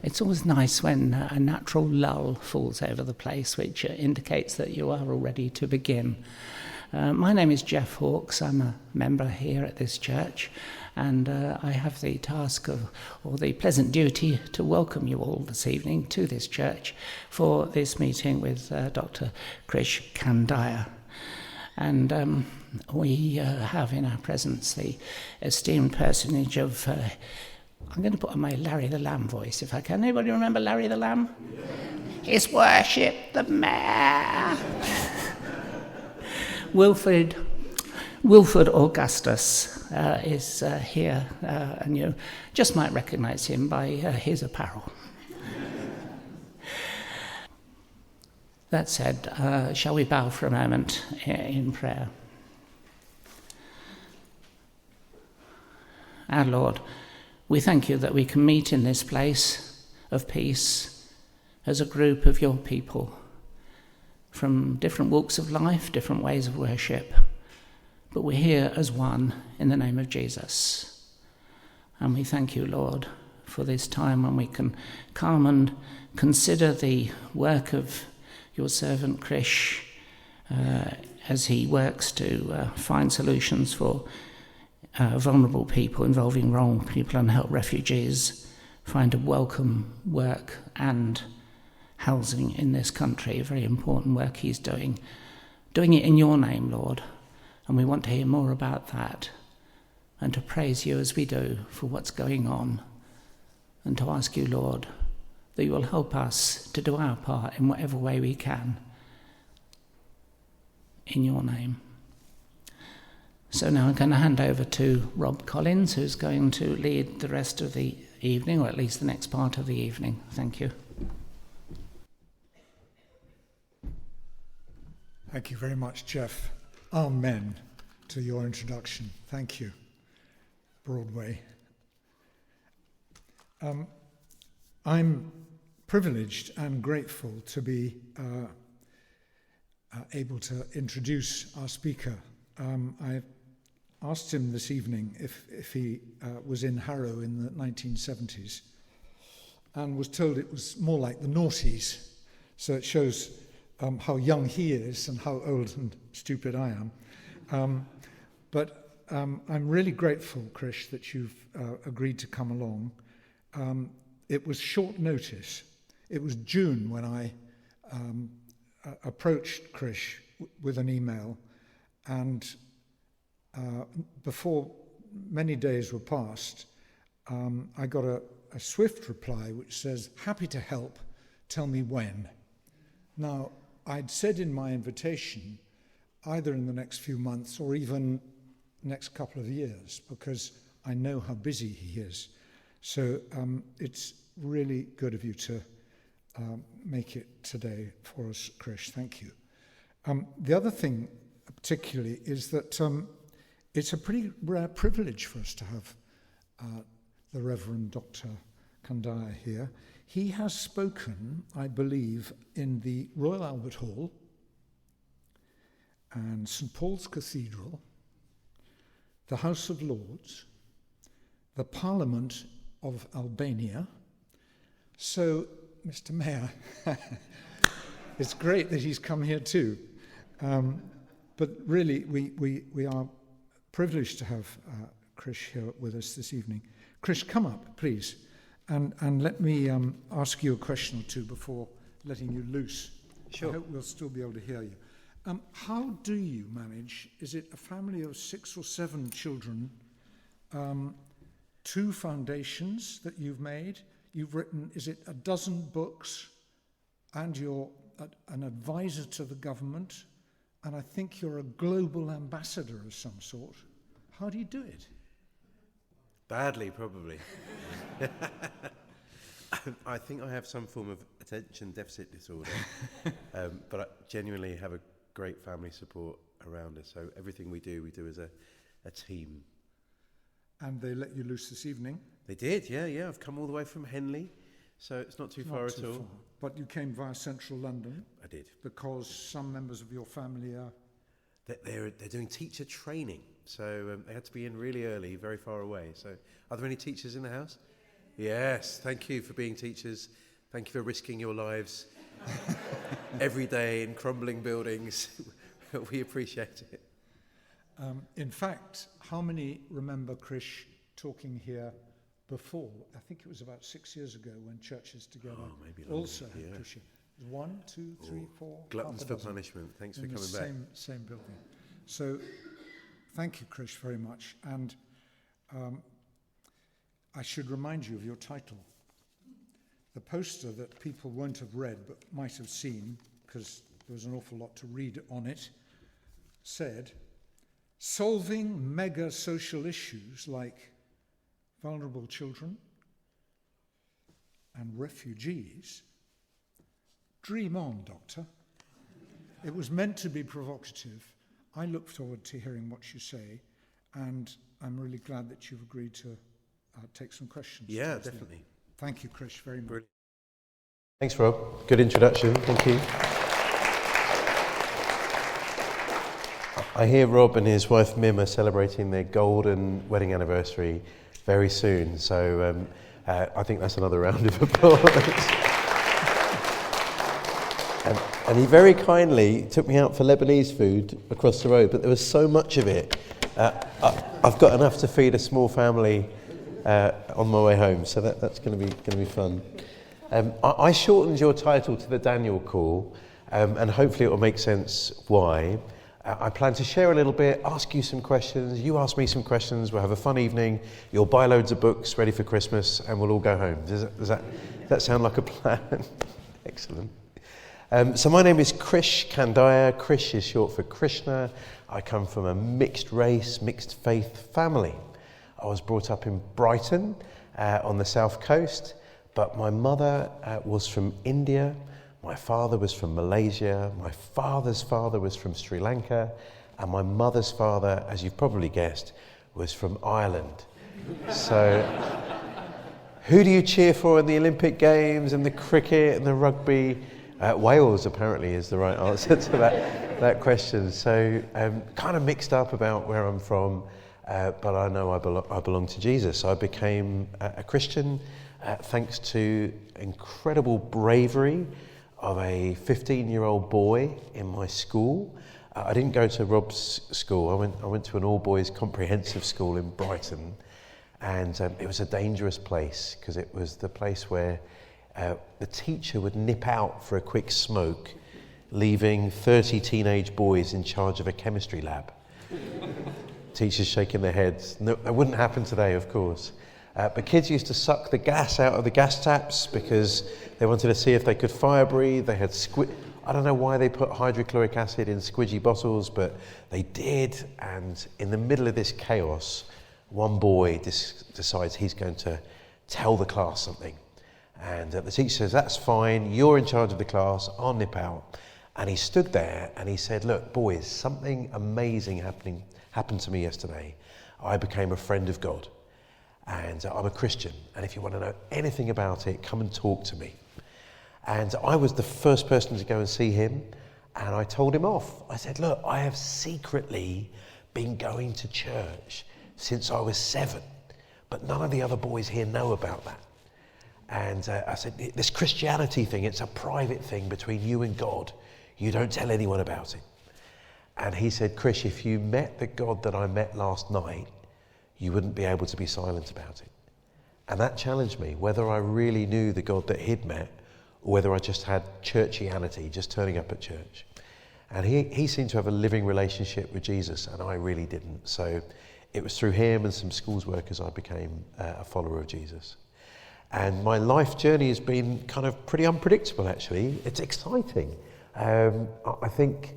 It's always nice when a natural lull falls over the place, which indicates that you are all ready to begin. My name is Jeff Hawkes. I'm a member here at this church, and I have the task or the pleasant duty to welcome you all this evening to this church for this meeting with Dr Krish Kandiah. And we have in our presence the esteemed personage of, I'm going to put on my Larry the Lamb voice if I can. Anybody remember Larry the Lamb? Yeah. His Worship the Mayor. Wilford Augustus is here, and you just might recognise him by his apparel. That said, shall we bow for a moment in prayer? Our Lord, we thank you that we can meet in this place of peace as a group of your people from different walks of life, different ways of worship, but we're here as one in the name of Jesus. And we thank you, Lord, for this time when we can come and consider the work of your servant Krish as he works to find solutions for vulnerable people, involving wrong people, and help refugees find a welcome work and housing in this country. A very important work he's doing it in your name, Lord, and we want to hear more about that and to praise you as we do for what's going on, and to ask you, Lord, that you will help us to do our part in whatever way we can in your name. So now I'm going to hand over to Rob Collins, who's going to lead the rest of the evening, or at least the next part of the evening. Thank you. Thank you very much, Jeff. Amen to your introduction. Thank you, Broadway. I'm privileged and grateful to be able to introduce our speaker. I asked him this evening if he was in Harrow in the 1970s, and was told it was more like the noughties. So it shows how young he is and how old and stupid I am. But I'm really grateful, Krish, that you've agreed to come along. It was short notice. It was June when I approached Krish with an email, and before many days were passed, I got a swift reply which says, "Happy to help, tell me when." Now, I'd said in my invitation, either in the next few months or even next couple of years, because I know how busy he is. So it's really good of you to make it today for us, Krish. Thank you. The other thing particularly is that it's a pretty rare privilege for us to have the Reverend Dr. Kandiah here. He has spoken, I believe, in the Royal Albert Hall and St. Paul's Cathedral, the House of Lords, the Parliament of Albania. So, Mr. Mayor, it's great that he's come here too. But really, we are privileged to have Krish here with us this evening. Krish, come up, please, and let me ask you a question or two before letting you loose. Sure. I hope we'll still be able to hear you. How do you manage? Is it a family of 6 or 7 children, 2 foundations that you've made? You've written, is it a dozen books, and you're an advisor to the government, and I think you're a global ambassador of some sort. How do you do it? Badly, probably. I think I have some form of attention deficit disorder, but I genuinely have a great family support around us. So everything we do as a team. And they let you loose this evening? They did, yeah. I've come all the way from Henley, so it's not too far at all. But you came via central London? I did. Because some members of your family are... They're doing teacher training, so they had to be in really early, very far away. So are there any teachers in the house? Yes, thank you for being teachers. Thank you for risking your lives every day in crumbling buildings. We appreciate it. In fact, how many remember Krish talking here before? I think it was about 6 years ago when churches together also had Krish here. 1, 2, 3, 4. Gluttons for punishment. Thanks for coming back. Same building. So, thank you, Krish, very much. And I should remind you of your title. The poster that people won't have read but might have seen, because there was an awful lot to read on it, said, "Solving mega social issues like vulnerable children and refugees. Dream on, Doctor." It was meant to be provocative. I look forward to hearing what you say, and I'm really glad that you've agreed to take some questions. Yeah, definitely. Thank you, Krish, very much. Brilliant. Thanks, Rob. Good introduction. Thank you. I hear Rob and his wife Mim are celebrating their golden wedding anniversary very soon, so I think that's another round of applause. And he very kindly took me out for Lebanese food across the road, but there was so much of it. I've got enough to feed a small family on my way home, so that's going to be fun. I shortened your title to the Daniel Call, and hopefully it will make sense why. I plan to share a little bit, ask you some questions, you ask me some questions, we'll have a fun evening, you'll buy loads of books ready for Christmas, and we'll all go home. Does that sound like a plan? Excellent. So my name is Krish Kandiah. Krish is short for Krishna. I come from a mixed race, mixed faith family. I was brought up in Brighton on the south coast, but my mother was from India, my father was from Malaysia, my father's father was from Sri Lanka, and my mother's father, as you've probably guessed, was from Ireland. So who do you cheer for in the Olympic Games and the cricket and the rugby? Wales apparently is the right answer to that question. So kind of mixed up about where I'm from, but I know I belong to Jesus. I became a Christian thanks to incredible bravery of a 15-year-old boy in my school. I didn't go to Rob's school. I went to an all-boys comprehensive school in Brighton, and it was a dangerous place because it was the place where the teacher would nip out for a quick smoke, leaving 30 teenage boys in charge of a chemistry lab. Teachers shaking their heads. No, that wouldn't happen today, of course. But kids used to suck the gas out of the gas taps because they wanted to see if they could fire breathe. They had I don't know why they put hydrochloric acid in squidgy bottles, but they did. And in the middle of this chaos, one boy decides he's going to tell the class something. And the teacher says, "That's fine, you're in charge of the class, I'll nip out." And he stood there and he said, "Look, boys, something amazing happened to me yesterday. I became a friend of God, and I'm a Christian, and if you want to know anything about it, come and talk to me." And I was the first person to go and see him, and I told him off. I said, "Look, I have secretly been going to church since I was 7, but none of the other boys here know about that. And I said, this Christianity thing, it's a private thing between you and God. You don't tell anyone about it." And he said, "Krish, if you met the God that I met last night, you wouldn't be able to be silent about it." And that challenged me, whether I really knew the God that he'd met, or whether I just had churchianity, just turning up at church. And he seemed to have a living relationship with Jesus, and I really didn't. So it was through him and some schools workers I became a follower of Jesus. And my life journey has been kind of pretty unpredictable, actually. It's exciting. I think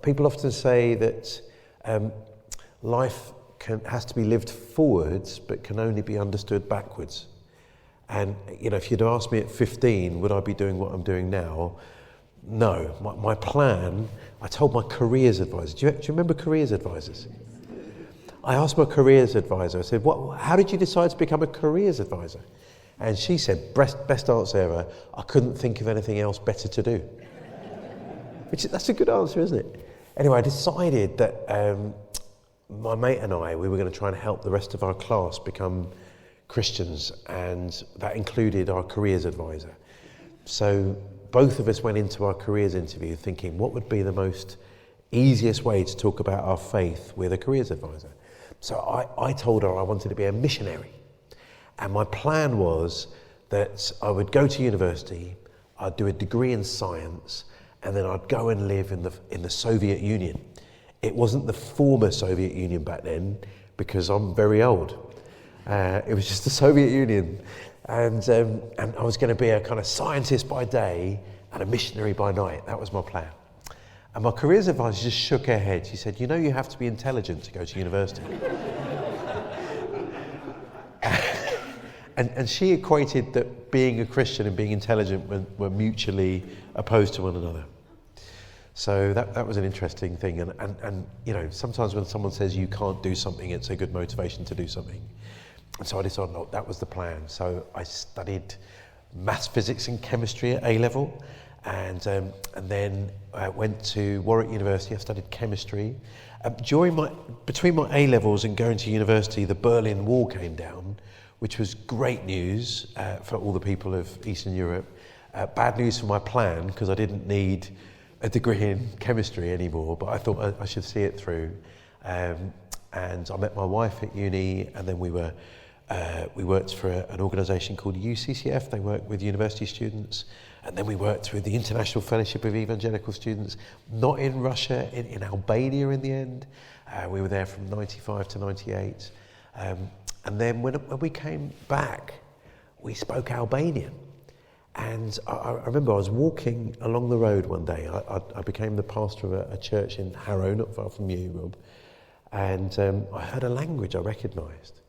people often say that life has to be lived forwards, but can only be understood backwards. And, you know, if you'd asked me at 15, would I be doing what I'm doing now? No. My plan, I told my careers advisor. Do you remember careers advisors? I asked my careers advisor, I said, how did you decide to become a careers advisor? And she said, best answer ever, I couldn't think of anything else better to do. That's a good answer, isn't it? Anyway, I decided that my mate and I, we were going to try and help the rest of our class become Christians, and that included our careers advisor. So both of us went into our careers interview thinking, what would be the most easiest way to talk about our faith with a careers advisor? So I told her I wanted to be a missionary. And my plan was that I would go to university, I'd do a degree in science, and then I'd go and live in the Soviet Union. It wasn't the former Soviet Union back then, because I'm very old. It was just the Soviet Union. And I was going to be a kind of scientist by day and a missionary by night. That was my plan. And my careers advisor just shook her head. She said, you have to be intelligent to go to university. And she equated that being a Christian and being intelligent were mutually opposed to one another. So that was an interesting thing. And sometimes when someone says you can't do something, it's a good motivation to do something. And so I decided, no, that was the plan. So I studied maths, physics and chemistry at A-level. And then I went to Warwick University. I studied chemistry. Between my A-levels and going to university, the Berlin Wall came down, which was great news for all the people of Eastern Europe. Bad news for my plan, because I didn't need a degree in chemistry anymore, but I thought I should see it through. And I met my wife at uni, and then we worked for an organisation called UCCF. They work with university students. And then we worked with the International Fellowship of Evangelical Students, not in Russia, in Albania in the end. We were there from 95 to 98. And then when we came back, we spoke Albanian. And I remember I was walking along the road one day. I became the pastor of a church in Harrow, not far from you, Rob. And I heard a language I recognised.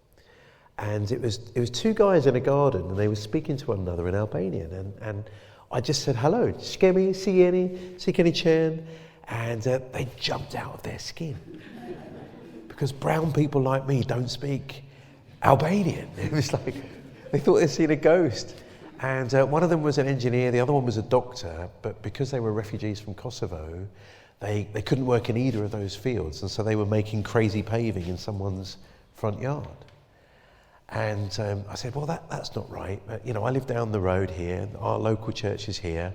And it was two guys in a garden, and they were speaking to one another in Albanian. And I just said, hello, Shkemi, Sikeni Chan. And they jumped out of their skin. Because brown people like me don't speak Albanian. It was like, they thought they'd seen a ghost. And one of them was an engineer, the other one was a doctor, but because they were refugees from Kosovo, they couldn't work in either of those fields, and so they were making crazy paving in someone's front yard. And I said, well, that's not right. I live down the road here, our local church is here.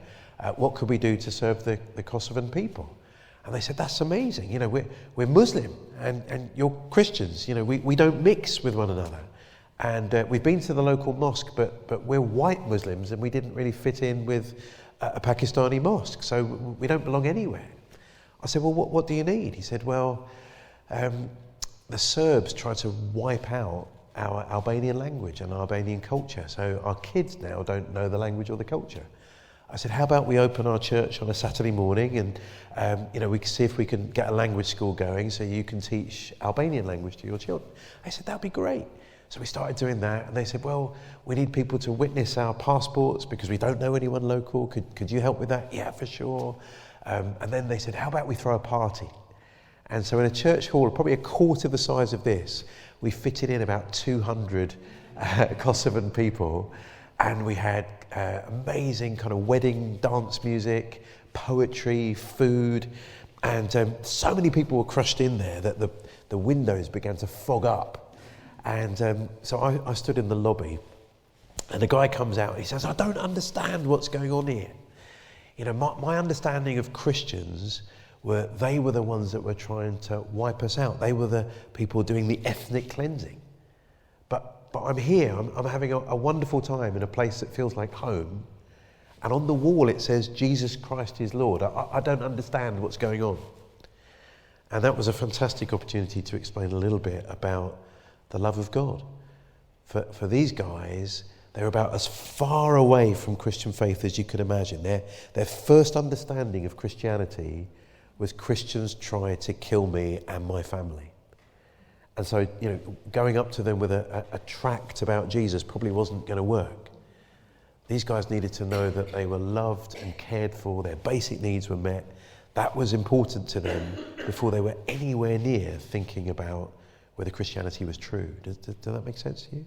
What could we do to serve the Kosovan people? And they said, that's amazing. We're Muslim and you're Christians. We don't mix with one another. And we've been to the local mosque, but we're white Muslims and we didn't really fit in with a Pakistani mosque, so we don't belong anywhere. I said, well, what do you need? He said, well, the Serbs tried to wipe out our Albanian language and Albanian culture, so our kids now don't know the language or the culture. I said, how about we open our church on a Saturday morning and we can see if we can get a language school going so you can teach Albanian language to your children. I said, that'd be great. So we started doing that, and they said, well, we need people to witness our passports because we don't know anyone local. Could you help with that? Yeah, for sure. And then they said, how about we throw a party? And so in a church hall, probably a quarter the size of this, we fitted in about 200 Kosovan people, and we had amazing kind of wedding dance music, poetry, food, and so many people were crushed in there that the windows began to fog up. And so I stood in the lobby, and the guy comes out and he says, I don't understand what's going on here. My understanding of Christians were they were the ones that were trying to wipe us out. They were the people doing the ethnic cleansing. But I'm here, I'm having a wonderful time in a place that feels like home. And on the wall it says, Jesus Christ is Lord. I don't understand what's going on. And that was a fantastic opportunity to explain a little bit about the love of God. For these guys, they're about as far away from Christian faith as you could imagine. Their first understanding of Christianity was Christians try to kill me and my family. And so, going up to them with a tract about Jesus probably wasn't going to work. These guys needed to know that they were loved and cared for, their basic needs were met. That was important to them before they were anywhere near thinking about whether Christianity was true. Does that make sense to you?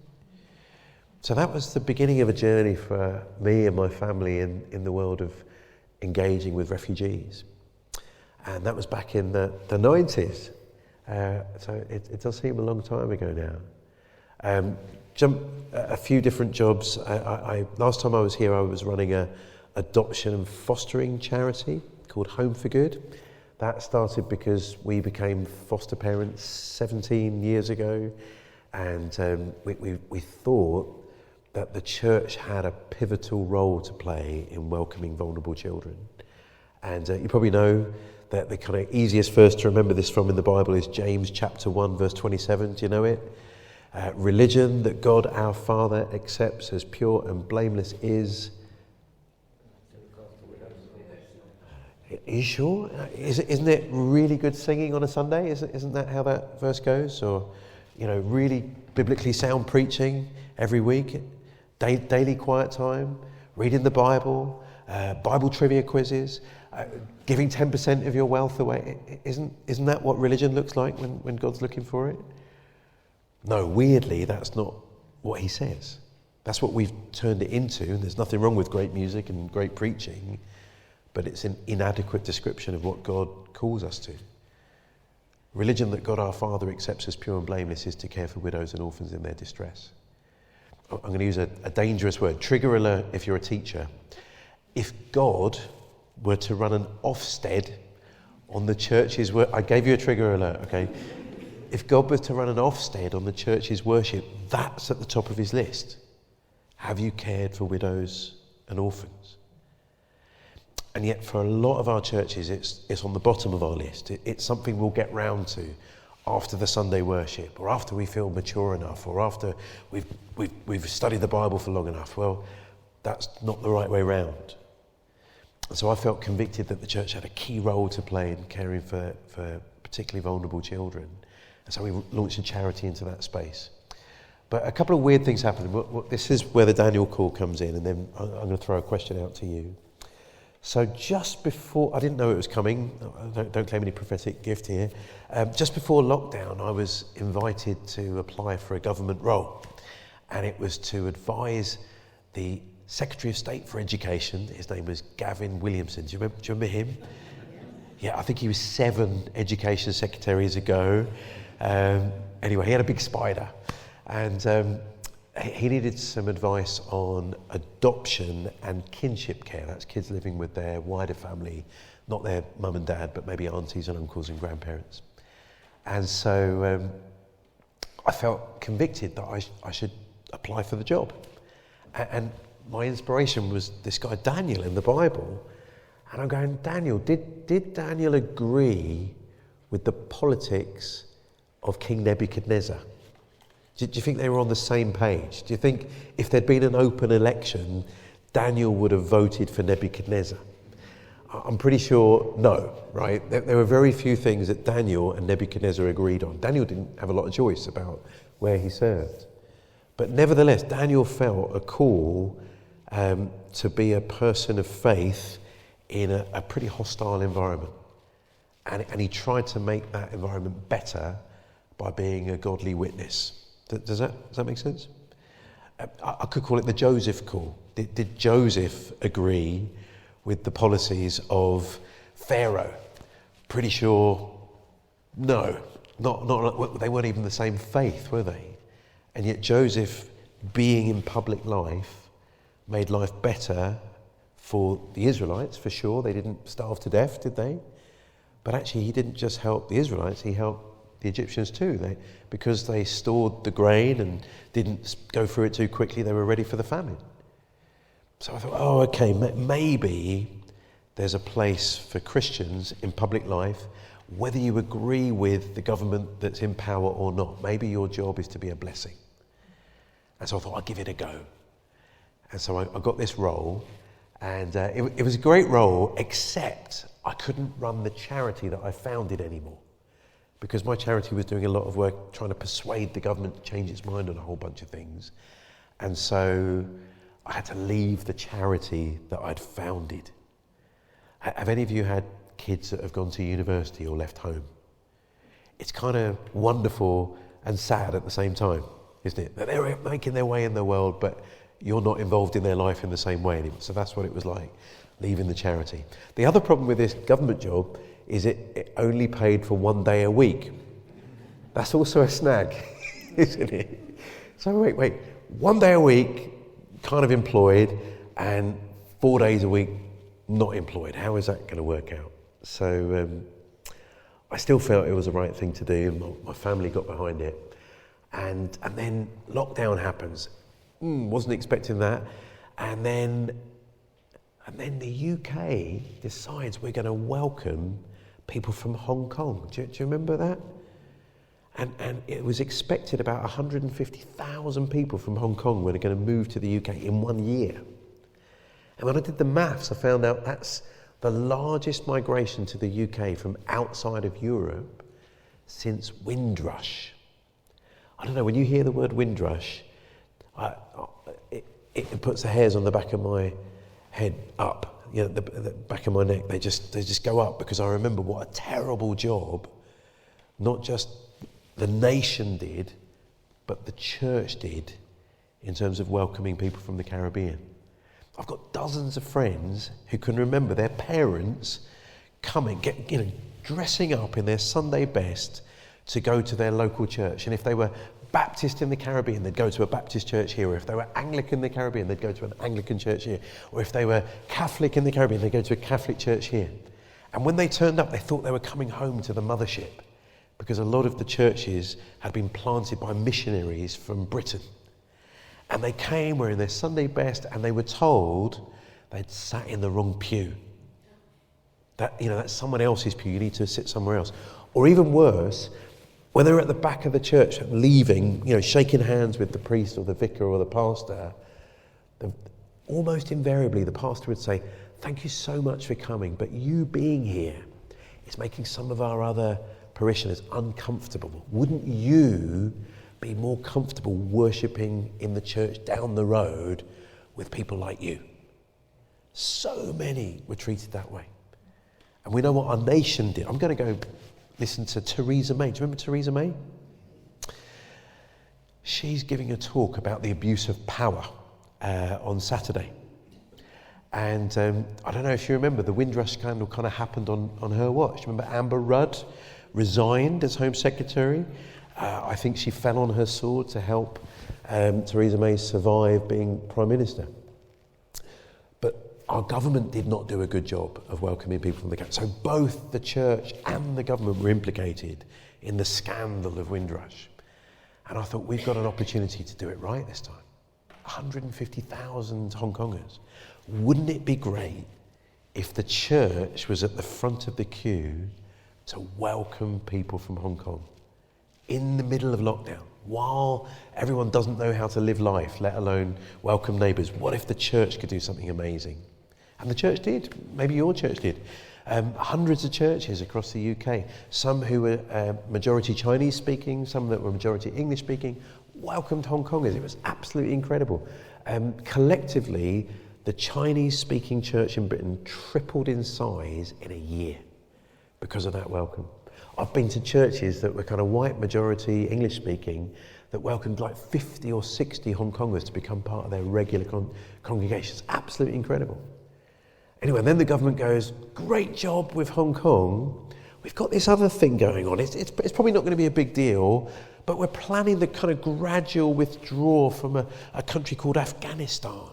So that was the beginning of a journey for me and my family in the world of engaging with refugees. And that was back in the 90s. So it does seem a long time ago now. jump a few different jobs. Last time I was here, I was running a adoption and fostering charity called Home for Good. That started because we became foster parents 17 years ago, and we thought that the church had a pivotal role to play in welcoming vulnerable children. And you probably know that the kind of easiest verse to remember this from in the Bible is James chapter 1 verse 27. Do you know it? Religion that God our Father accepts as pure and blameless is... Are you sure? Isn't it really good singing on a Sunday? Isn't that how that verse goes? Or, really biblically sound preaching every week, daily quiet time, reading the Bible, Bible trivia quizzes, giving 10% of your wealth away. Isn't that what religion looks like when God's looking for it? No, weirdly, that's not what he says. That's what we've turned it into. There's nothing wrong with great music and great preaching, but it's an inadequate description of what God calls us to. Religion that God our Father accepts as pure and blameless is to care for widows and orphans in their distress. I'm going to use a dangerous word. Trigger alert if you're a teacher. If God were to run an Ofsted on the church's work, I gave you a trigger alert, okay? If God was to run an Ofsted on the church's worship, that's at the top of his list. Have you cared for widows and orphans? And yet for a lot of our churches, it's on the bottom of our list. It's something we'll get round to after the Sunday worship, or after we feel mature enough, or after we've studied the Bible for long enough. Well, that's not the right way round. And so I felt convicted that the church had a key role to play in caring for particularly vulnerable children. And so we launched a charity into that space. But a couple of weird things happened. This is where the Daniel call comes in, and then I'm going to throw a question out to you. So just before, I didn't know it was coming, don't claim any prophetic gift here, just before lockdown I was invited to apply for a government role, and it was to advise the Secretary of State for Education. His name was Gavin Williamson. Do you remember him? Yeah, I think he was 7 education secretaries ago. Anyway, he had a big spider, and he needed some advice on adoption and kinship care. That's kids living with their wider family, not their mum and dad, but maybe aunties and uncles and grandparents. And so I felt convicted that I should apply for the job. And my inspiration was this guy Daniel in the Bible. And I'm going, Daniel, did Daniel agree with the politics of King Nebuchadnezzar? Do you think they were on the same page? Do you think if there'd been an open election, Daniel would have voted for Nebuchadnezzar? I'm pretty sure no, right? There were very few things that Daniel and Nebuchadnezzar agreed on. Daniel didn't have a lot of choice about where he served. But nevertheless, Daniel felt a call to be a person of faith in a pretty hostile environment. And he tried to make that environment better by being a godly witness. Does that make sense? I could call it the Joseph call. Did Joseph agree with the policies of Pharaoh? Pretty sure, no. Not they weren't even the same faith, were they? And yet Joseph, being in public life, made life better for the Israelites, for sure. They didn't starve to death, did they? But actually, he didn't just help the Israelites, he helped the Egyptians too. Because they stored the grain and didn't go through it too quickly, they were ready for the famine. So I thought, okay, maybe there's a place for Christians in public life, whether you agree with the government that's in power or not. Maybe your job is to be a blessing. And so I thought, I'll give it a go. And so I got this role, and it was a great role, except I couldn't run the charity that I founded anymore, because my charity was doing a lot of work trying to persuade the government to change its mind on a whole bunch of things. And so I had to leave the charity that I'd founded. Have any of you had kids that have gone to university or left home? It's kind of wonderful and sad at the same time, isn't it? That they're making their way in the world, but you're not involved in their life in the same way anymore. So that's what it was like, leaving the charity. The other problem with this government job is it only paid for 1 day a week. That's also a snag, isn't it? So wait, 1 day a week, kind of employed, and 4 days a week, not employed. How is that going to work out? So I still felt it was the right thing to do, and my family got behind it. And then lockdown happens. Wasn't expecting that. And then the UK decides we're going to welcome people from Hong Kong. Do you remember that? And it was expected about 150,000 people from Hong Kong were going to move to the UK in 1 year. And when I did the maths, I found out that's the largest migration to the UK from outside of Europe since Windrush. I don't know, when you hear the word Windrush, it puts the hairs on the back of my head up, the back of my neck. They just go up, because I remember what a terrible job, not just the nation did, but the church did in terms of welcoming people from the Caribbean. I've got dozens of friends who can remember their parents coming, dressing up in their Sunday best to go to their local church. And if they were Baptist in the Caribbean, they'd go to a Baptist church here. Or if they were Anglican in the Caribbean, they'd go to an Anglican church here. Or if they were Catholic in the Caribbean, they'd go to a Catholic church here. And when they turned up, they thought they were coming home to the mothership, because a lot of the churches had been planted by missionaries from Britain. And they came wearing their Sunday best, and they were told they'd sat in the wrong pew. That's someone else's pew, you need to sit somewhere else. Or even worse, when they were at the back of the church leaving, shaking hands with the priest or the vicar or the pastor, almost invariably the pastor would say, "Thank you so much for coming, but you being here is making some of our other parishioners uncomfortable. Wouldn't you be more comfortable worshipping in the church down the road with people like you?" So many were treated that way. And we know what our nation did. I'm going to go listen to Theresa May. Do you remember Theresa May? She's giving a talk about the abuse of power on Saturday. And I don't know if you remember, the Windrush scandal kind of happened on her watch. Remember Amber Rudd resigned as Home Secretary? I think she fell on her sword to help Theresa May survive being Prime Minister. But our government did not do a good job of welcoming people from the country. So both the church and the government were implicated in the scandal of Windrush. And I thought, we've got an opportunity to do it right this time. 150,000 Hong Kongers. Wouldn't it be great if the church was at the front of the queue to welcome people from Hong Kong in the middle of lockdown, while everyone doesn't know how to live life, let alone welcome neighbours? What if the church could do something amazing? And the church did. Maybe your church did. Hundreds of churches across the UK, some who were majority Chinese speaking, some that were majority English speaking, welcomed Hong Kongers. It was absolutely incredible. Collectively, the Chinese speaking church in Britain tripled in size in a year because of that welcome. I've been to churches that were kind of white majority English speaking that welcomed like 50 or 60 Hong Kongers to become part of their regular congregations. Absolutely incredible. Anyway, then the government goes, great job with Hong Kong. We've got this other thing going on. It's probably not going to be a big deal, but we're planning the kind of gradual withdrawal from a country called Afghanistan.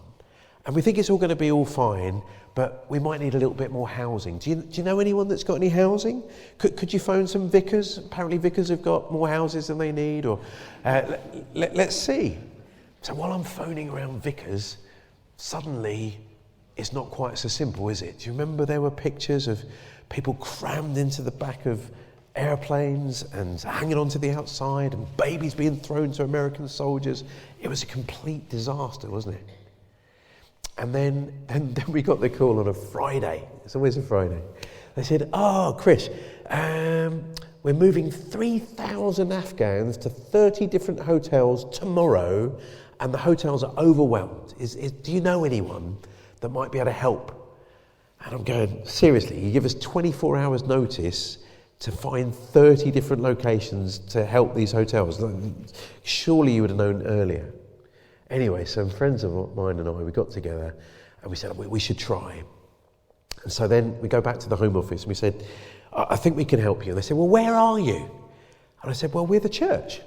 And we think it's all going to be all fine, but we might need a little bit more housing. Do you know anyone that's got any housing? Could you phone some vicars? Apparently vicars have got more houses than they need. Or let's see. So while I'm phoning around vicars, suddenly it's not quite so simple, is it? Do you remember there were pictures of people crammed into the back of airplanes and hanging onto the outside, and babies being thrown to American soldiers? It was a complete disaster, wasn't it? And then we got the call on a Friday. It's always a Friday. They said, Krish, we're moving 3,000 Afghans to 30 different hotels tomorrow, and the hotels are overwhelmed. Do you know anyone that might be able to help? And I'm going, seriously, you give us 24 hours notice to find 30 different locations to help these hotels? Surely you would have known earlier. Anyway, some friends of mine and I, we got together and we said, we should try. And so then we go back to the Home Office and we said, I think we can help you. And they said, well, where are you? And I said, well, we're the church.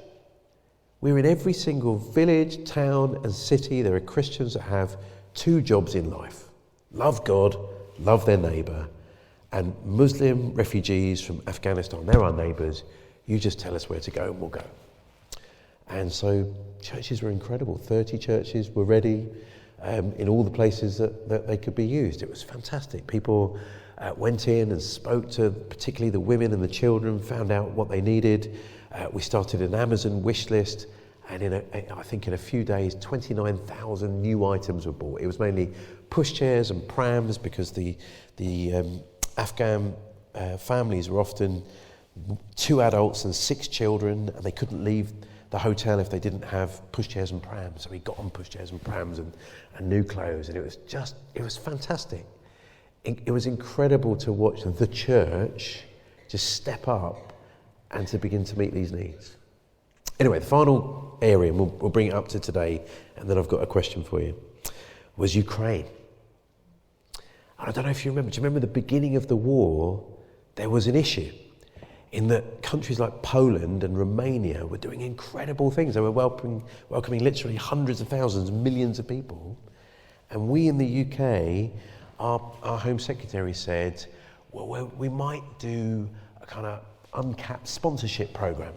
We're in every single village, town and city. There are Christians that have 2 jobs in life. Love God, love their neighbour. And Muslim refugees from Afghanistan, they're our neighbours. You just tell us where to go and we'll go. And so churches were incredible. 30 churches were ready in all the places that they could be used. It was fantastic. People went in and spoke to particularly the women and the children, found out what they needed. We started an Amazon wish list, and I think in a few days, 29,000 new items were bought. It was mainly pushchairs and prams, because the Afghan families were often 2 adults and 6 children, and they couldn't leave the hotel if they didn't have pushchairs and prams. So we got on pushchairs and prams and new clothes, and it was fantastic. It was incredible to watch the church just step up and to begin to meet these needs. Anyway, the final area, and we'll bring it up to today, and then I've got a question for you, was Ukraine. And I don't know if you remember. Do you remember the beginning of the war? There was an issue in that countries like Poland and Romania were doing incredible things. They were welcoming literally hundreds of thousands, millions of people. And we in the UK, our Home Secretary said, well, we might do a kind of uncapped sponsorship programme.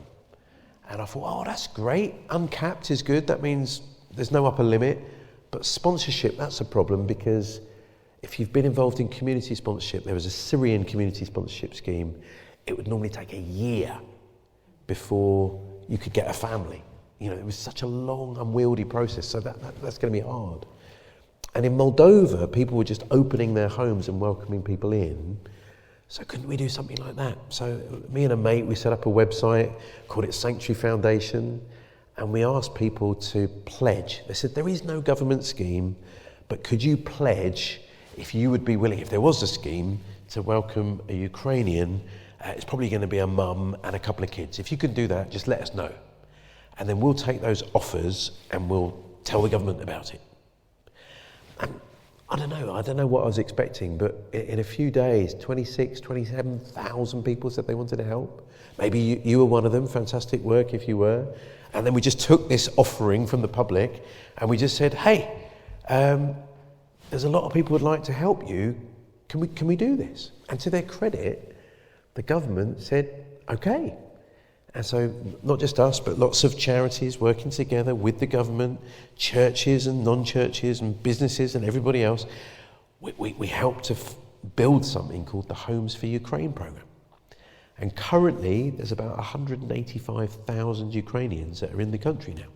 And I thought, oh, that's great. Uncapped is good. That means there's no upper limit. But sponsorship, that's a problem, because if you've been involved in community sponsorship, there was a Syrian community sponsorship scheme. It would normally take a year before you could get a family. You know, it was such a long, unwieldy process. So that's going to be hard. And in Moldova, people were just opening their homes and welcoming people in. So couldn't we do something like that? So me and a mate, we set up a website, called it Sanctuary Foundation, and we asked people to pledge. They said, there is no government scheme, but could you pledge if you would be willing, if there was a scheme, to welcome a Ukrainian? It's probably going to be a mum and a couple of kids. If you can do that, just let us know. And then we'll take those offers and we'll tell the government about it. And I don't know what I was expecting, but in a few days, 27,000 people said they wanted to help. Maybe you were one of them. Fantastic work if you were. And then we just took this offering from the public and we just said, hey, there's a lot of people who'd like to help you. Can we do this? And to their credit, the government said, okay. And so not just us, but lots of charities working together with the government, churches and non-churches and businesses and everybody else. We helped to build something called the Homes for Ukraine program. And currently there's about 185,000 Ukrainians that are in the country now.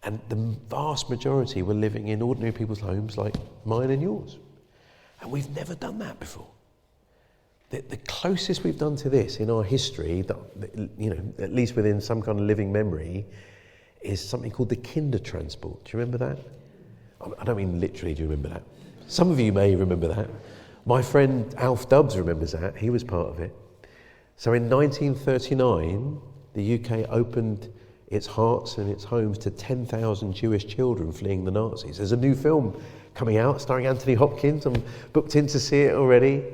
And the vast majority were living in ordinary people's homes like mine and yours. And we've never done that before. The closest we've done to this in our history, at least within some kind of living memory, is something called the Kinder Transport. Do you remember that? I don't mean literally, do you remember that? Some of you may remember that. My friend Alf Dubbs remembers that. He was part of it. So in 1939, the UK opened its hearts and its homes to 10,000 Jewish children fleeing the Nazis. There's a new film coming out starring Anthony Hopkins. I'm booked in to see it already.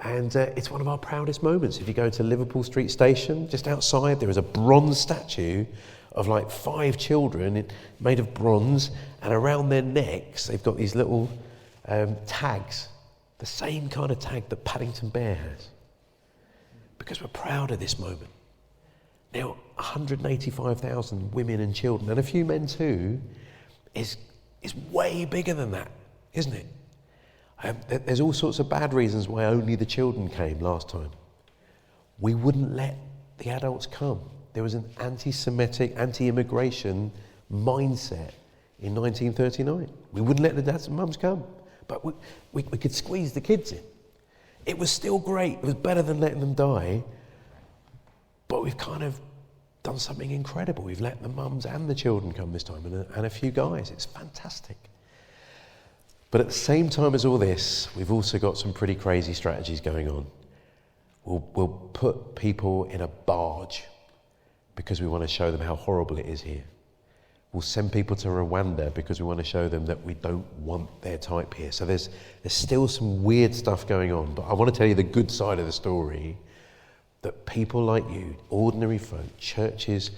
And it's one of our proudest moments. If you go to Liverpool Street Station, just outside, there is a bronze statue of like 5 children made of bronze, and around their necks, they've got these little tags, the same kind of tag that Paddington Bear has. Because we're proud of this moment. Now, 185,000 women and children, and a few men too, is way bigger than that, isn't it? There's all sorts of bad reasons why only the children came last time. We wouldn't let the adults come. There was an anti-Semitic, anti-immigration mindset in 1939. We wouldn't let the dads and mums come, but we could squeeze the kids in. It was still great. It was better than letting them die, but we've kind of done something incredible. We've let the mums and the children come this time, and a few guys. It's fantastic. But at the same time as all this, we've also got some pretty crazy strategies going on. We'll put people in a barge because we want to show them how horrible it is here. We'll send people to Rwanda because we want to show them that we don't want their type here. So there's still some weird stuff going on, but I want to tell you the good side of the story, that people like you, ordinary folk, churches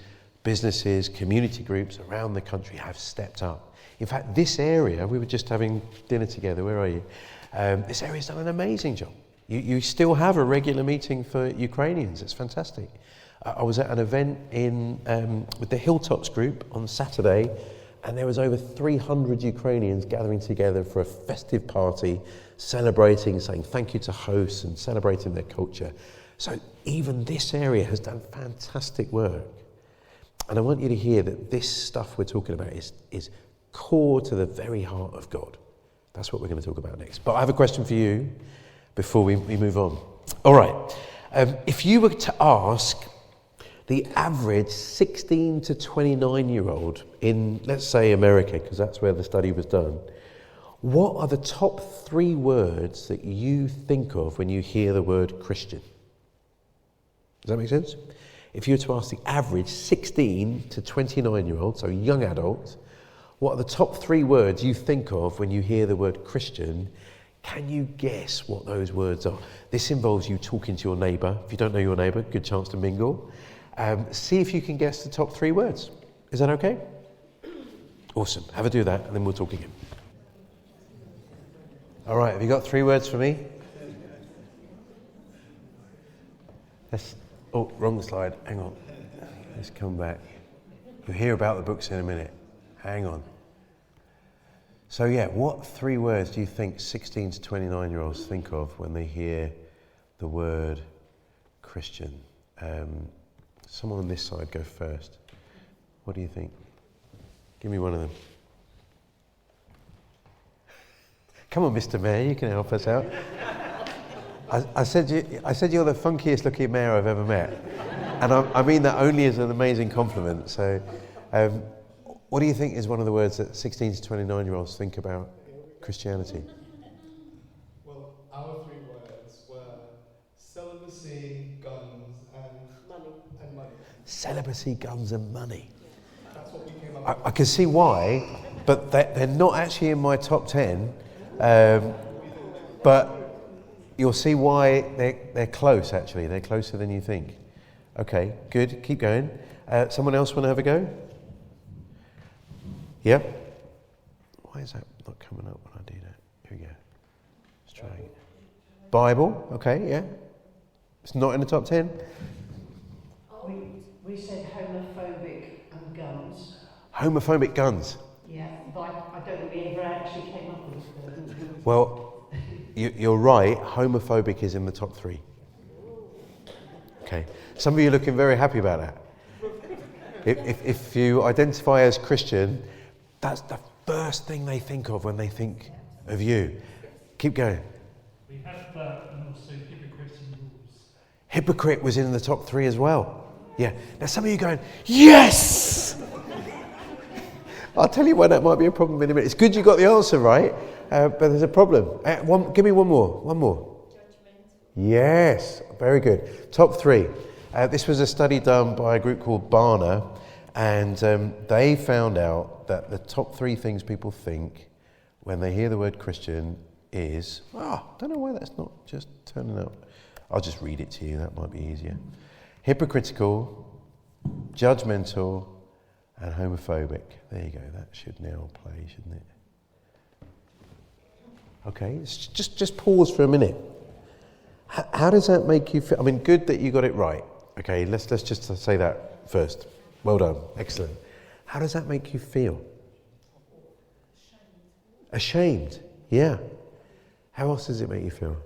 businesses, community groups around the country have stepped up. In fact, this area, we were just having dinner together, where are you? This area's done an amazing job. You still have a regular meeting for Ukrainians. It's fantastic. I was at an event with the Hilltops group on Saturday, and there was over 300 Ukrainians gathering together for a festive party, celebrating, saying thank you to hosts and celebrating their culture. So even this area has done fantastic work. And I want you to hear that this stuff we're talking about is core to the very heart of God. That's what we're going to talk about next. But I have a question for you before we move on. All right. If you were to ask the average 16 to 29-year-old in, let's say, America, because that's where the study was done, what are the top 3 words that you think of when you hear the word Christian? Does that make sense? If you were to ask the average 16 to 29-year-old, so young adult, what are the top 3 words you think of when you hear the word Christian? Can you guess what those words are? This involves you talking to your neighbour. If you don't know your neighbour, good chance to mingle. See if you can guess the top 3 words. Is that okay? Awesome. Have a do that, and then we'll talk again. All right, have you got 3 words for me? Oh, wrong slide. Hang on. Let's come back. You'll hear about the books in a minute. Hang on. So yeah, what 3 words do you think 16 to 29-year-olds think of when they hear the word Christian? Someone on this side go first. What do you think? Give me one of them. Come on, Mr. Mayor, you can help us out. I said you're the funkiest looking mayor I've ever met. And I mean that only as an amazing compliment. So what do you think is one of the words that 16 to 29-year-olds think about Christianity? Well, our 3 words were celibacy, guns, and money. Celibacy, guns and money. That's what we came up with. I can see why, but they're not actually in my top 10. But you'll see why they're close, actually. They're closer than you think. Okay, good. Keep going. Someone else want to have a go? Yeah? Why is that not coming up when I do that? Here we go. Let's try again. Bible. Okay, yeah. It's not in the top 10. We said homophobic and guns. Homophobic guns. Yeah, but I don't think we ever actually came up with it. Well, you're right. Homophobic is in the top 3. Okay. Some of you are looking very happy about that. If you identify as Christian, that's the first thing they think of when they think of you. Keep going. We have that, and also hypocrites and rules. Hypocrite was in the top 3 as well. Yeah. Now some of you are going, yes! I'll tell you why that might be a problem in a minute. It's good you got the answer right, but there's a problem. Give me one more. Judgmental. Yes, very good. Top 3. This was a study done by a group called Barna, and they found out that the top 3 things people think when they hear the word Christian is, I don't know why that's not just turning up. I'll just read it to you, that might be easier. Hypocritical, judgmental, and homophobic. There you go, that should now play, shouldn't it? Okay, just pause for a minute. How does that make you feel? I mean, good that you got it right. Okay, let's just say that first. Well done, excellent. How does that make you feel? Ashamed, yeah. How else does it make you feel?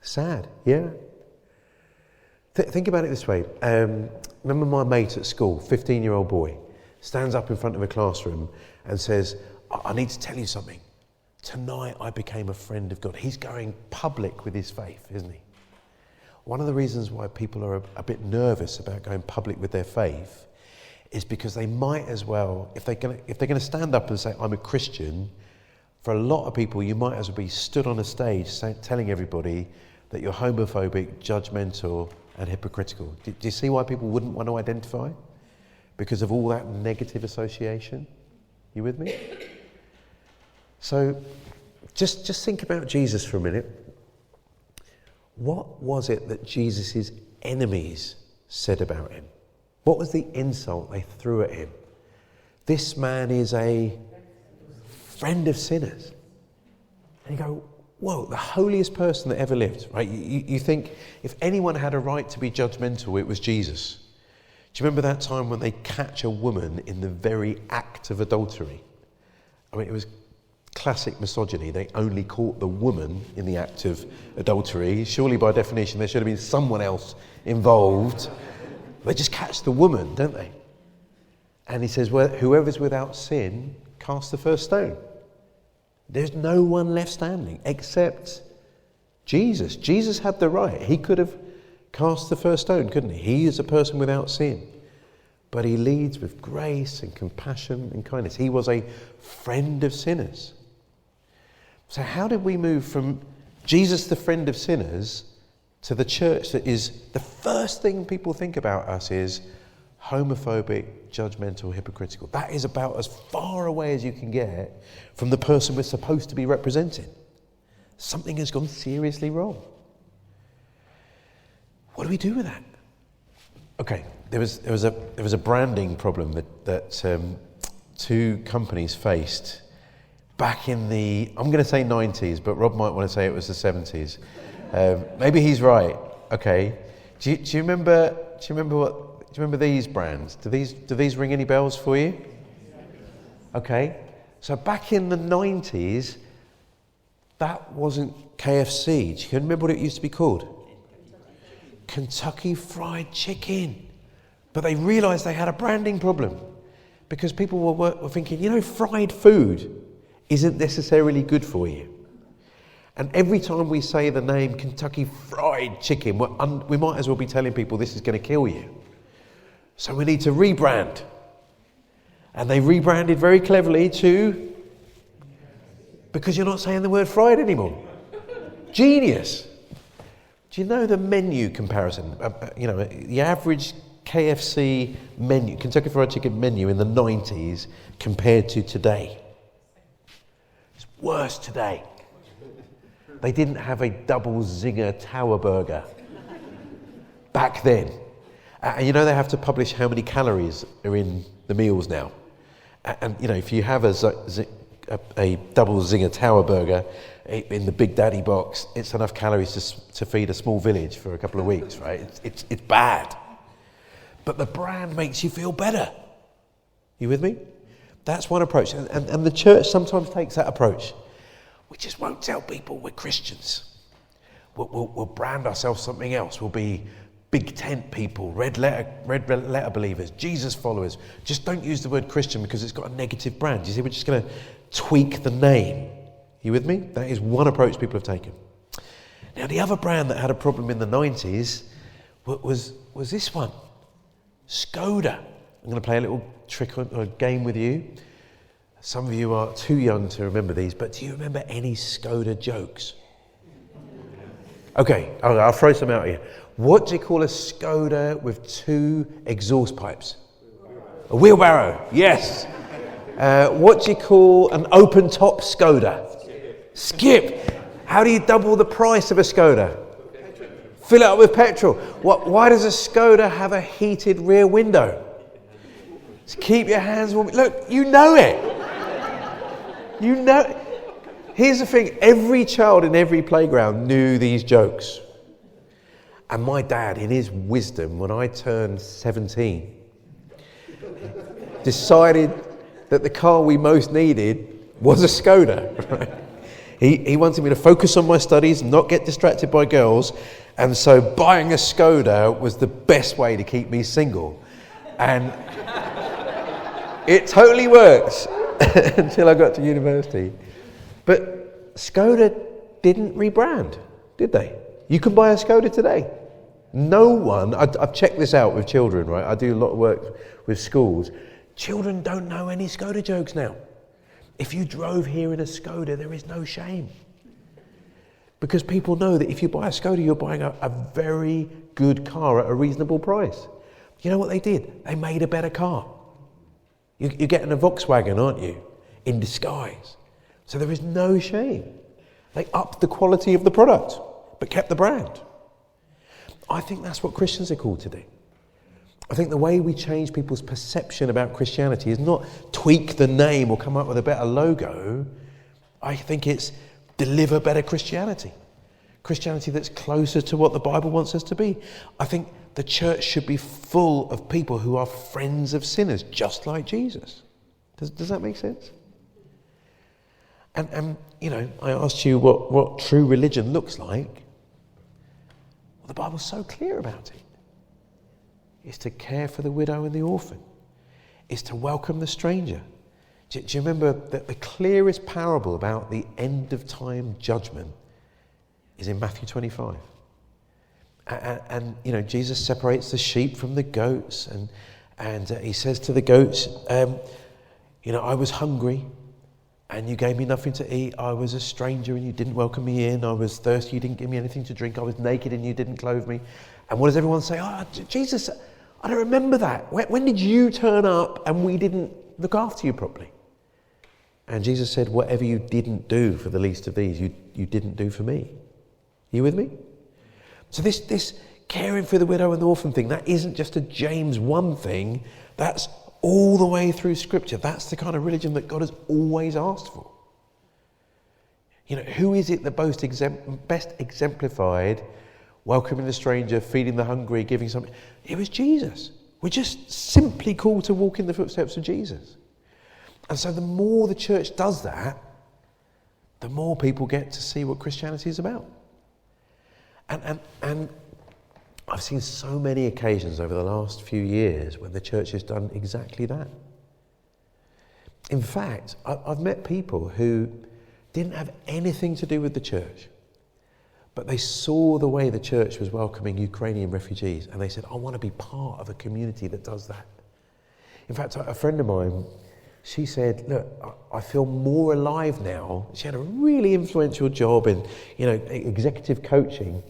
Sad, yeah. Think about it this way. Remember my mate at school, 15-year-old boy, stands up in front of a classroom and says, I need to tell you something. Tonight I became a friend of God. He's going public with his faith, isn't he? One of the reasons why people are a bit nervous about going public with their faith is because they might as well, if they're going to stand up and say, I'm a Christian, for a lot of people you might as well be stood on a stage telling everybody that you're homophobic, judgmental and hypocritical. Do you see why people wouldn't want to identify? Because of all that negative association? You with me? So just think about Jesus for a minute. What was it that Jesus' enemies said about him? What was the insult they threw at him? This man is a friend of sinners. And you go, whoa, the holiest person that ever lived, right? You think if anyone had a right to be judgmental, it was Jesus. Do you remember that time when they catch a woman in the very act of adultery? I mean, it was classic misogyny. They only caught the woman in the act of adultery. Surely by definition there should have been someone else involved. They just catch the woman, don't they? And he says, well, whoever's without sin, cast the first stone. There's no one left standing except Jesus. Jesus had the right. He could have cast the first stone, couldn't he? He is a person without sin. But he leads with grace and compassion and kindness. He was a friend of sinners. So how did we move from Jesus, the friend of sinners, to the church that is the first thing people think about us is homophobic, judgmental, hypocritical? That is about as far away as you can get from the person we're supposed to be representing. Something has gone seriously wrong. What do we do with that? Okay, there was a branding problem that two companies faced back in the, I'm going to say 90s, but Rob might want to say it was the 70s. Maybe he's right. Okay, do you remember these brands? Do these ring any bells for you? Okay, so back in the 90s, that wasn't KFC. Do you remember what it used to be called? Kentucky Fried Chicken. But they realised they had a branding problem because people were thinking, fried food isn't necessarily good for you. And every time we say the name Kentucky Fried Chicken, we might as well be telling people this is going to kill you. So we need to rebrand. And they rebranded very cleverly to, because you're not saying the word fried anymore. Genius. Do you know the menu comparison? The average KFC menu, Kentucky Fried Chicken menu in the 90s compared to today. It's worse today. They didn't have a double zinger tower burger back then. And they have to publish how many calories are in the meals now. And if you have a double zinger tower burger in the Big Daddy box, it's enough calories to feed a small village for a couple of weeks, right? It's bad. But the brand makes you feel better. You with me? That's one approach. And the church sometimes takes that approach. We just won't tell people we're Christians. We'll brand ourselves something else. We'll be big tent people, red letter believers, Jesus followers. Just don't use the word Christian because it's got a negative brand. You see, we're just going to tweak the name. You with me? That is one approach people have taken. Now, the other brand that had a problem in the 90s was this one, Skoda. I'm going to play a little trick or a game with you. Some of you are too young to remember these, but do you remember any Skoda jokes? Okay, I'll throw some out here. What do you call a Skoda with two exhaust pipes? A wheelbarrow, yes. What do you call an open-top Skoda? Skip. How do you double the price of a Skoda? Fill it up with petrol. Why does a Skoda have a heated rear window? To keep your hands warm. Look, you know it. You know. Here's the thing. Every child in every playground knew these jokes. And my dad, in his wisdom, when I turned 17, decided that the car we most needed was a Skoda. Right? He wanted me to focus on my studies, not get distracted by girls, and so buying a Skoda was the best way to keep me single. And it totally worked until I got to university. But Skoda didn't rebrand, did they? You can buy a Skoda today. No one, I've checked this out with children, right? I do a lot of work with schools. Children don't know any Skoda jokes now. If you drove here in a Skoda, there is no shame. Because people know that if you buy a Skoda, you're buying a very good car at a reasonable price. You know what they did? They made a better car. You're getting a Volkswagen, aren't you? In disguise. So there is no shame. They upped the quality of the product, but kept the brand. I think that's what Christians are called to do. I think the way we change people's perception about Christianity is not tweak the name or come up with a better logo. I think it's deliver better Christianity. Christianity that's closer to what the Bible wants us to be. I think the church should be full of people who are friends of sinners, just like Jesus. Does that make sense? And you know, I asked you what true religion looks like. Well, the Bible's so clear about it. It's to care for the widow and the orphan. It's to welcome the stranger. Do you remember that the clearest parable about the end of time judgment is in Matthew 25? And you know, Jesus separates the sheep from the goats, and he says to the goats, you know, I was hungry and you gave me nothing to eat. I was a stranger and you didn't welcome me in. I was thirsty, you didn't give me anything to drink. I was naked and you didn't clothe me. And what does everyone say? Oh, Jesus, I don't remember that. When did you turn up and we didn't look after you properly? And Jesus said, whatever you didn't do for the least of these, you didn't do for me. Are you with me? So this caring for the widow and the orphan thing, that isn't just a James 1 thing. That's all the way through Scripture. That's the kind of religion that God has always asked for. You know, who is it that best exemplified welcoming the stranger, feeding the hungry, giving something? It was Jesus. We're just simply called to walk in the footsteps of Jesus. And so the more the church does that, the more people get to see what Christianity is about. And I've seen so many occasions over the last few years when the church has done exactly that. In fact, I've met people who didn't have anything to do with the church, but they saw the way the church was welcoming Ukrainian refugees, and they said, I want to be part of a community that does that. In fact, a friend of mine, she said, look, I feel more alive now. She had a really influential job in, you know, executive coaching.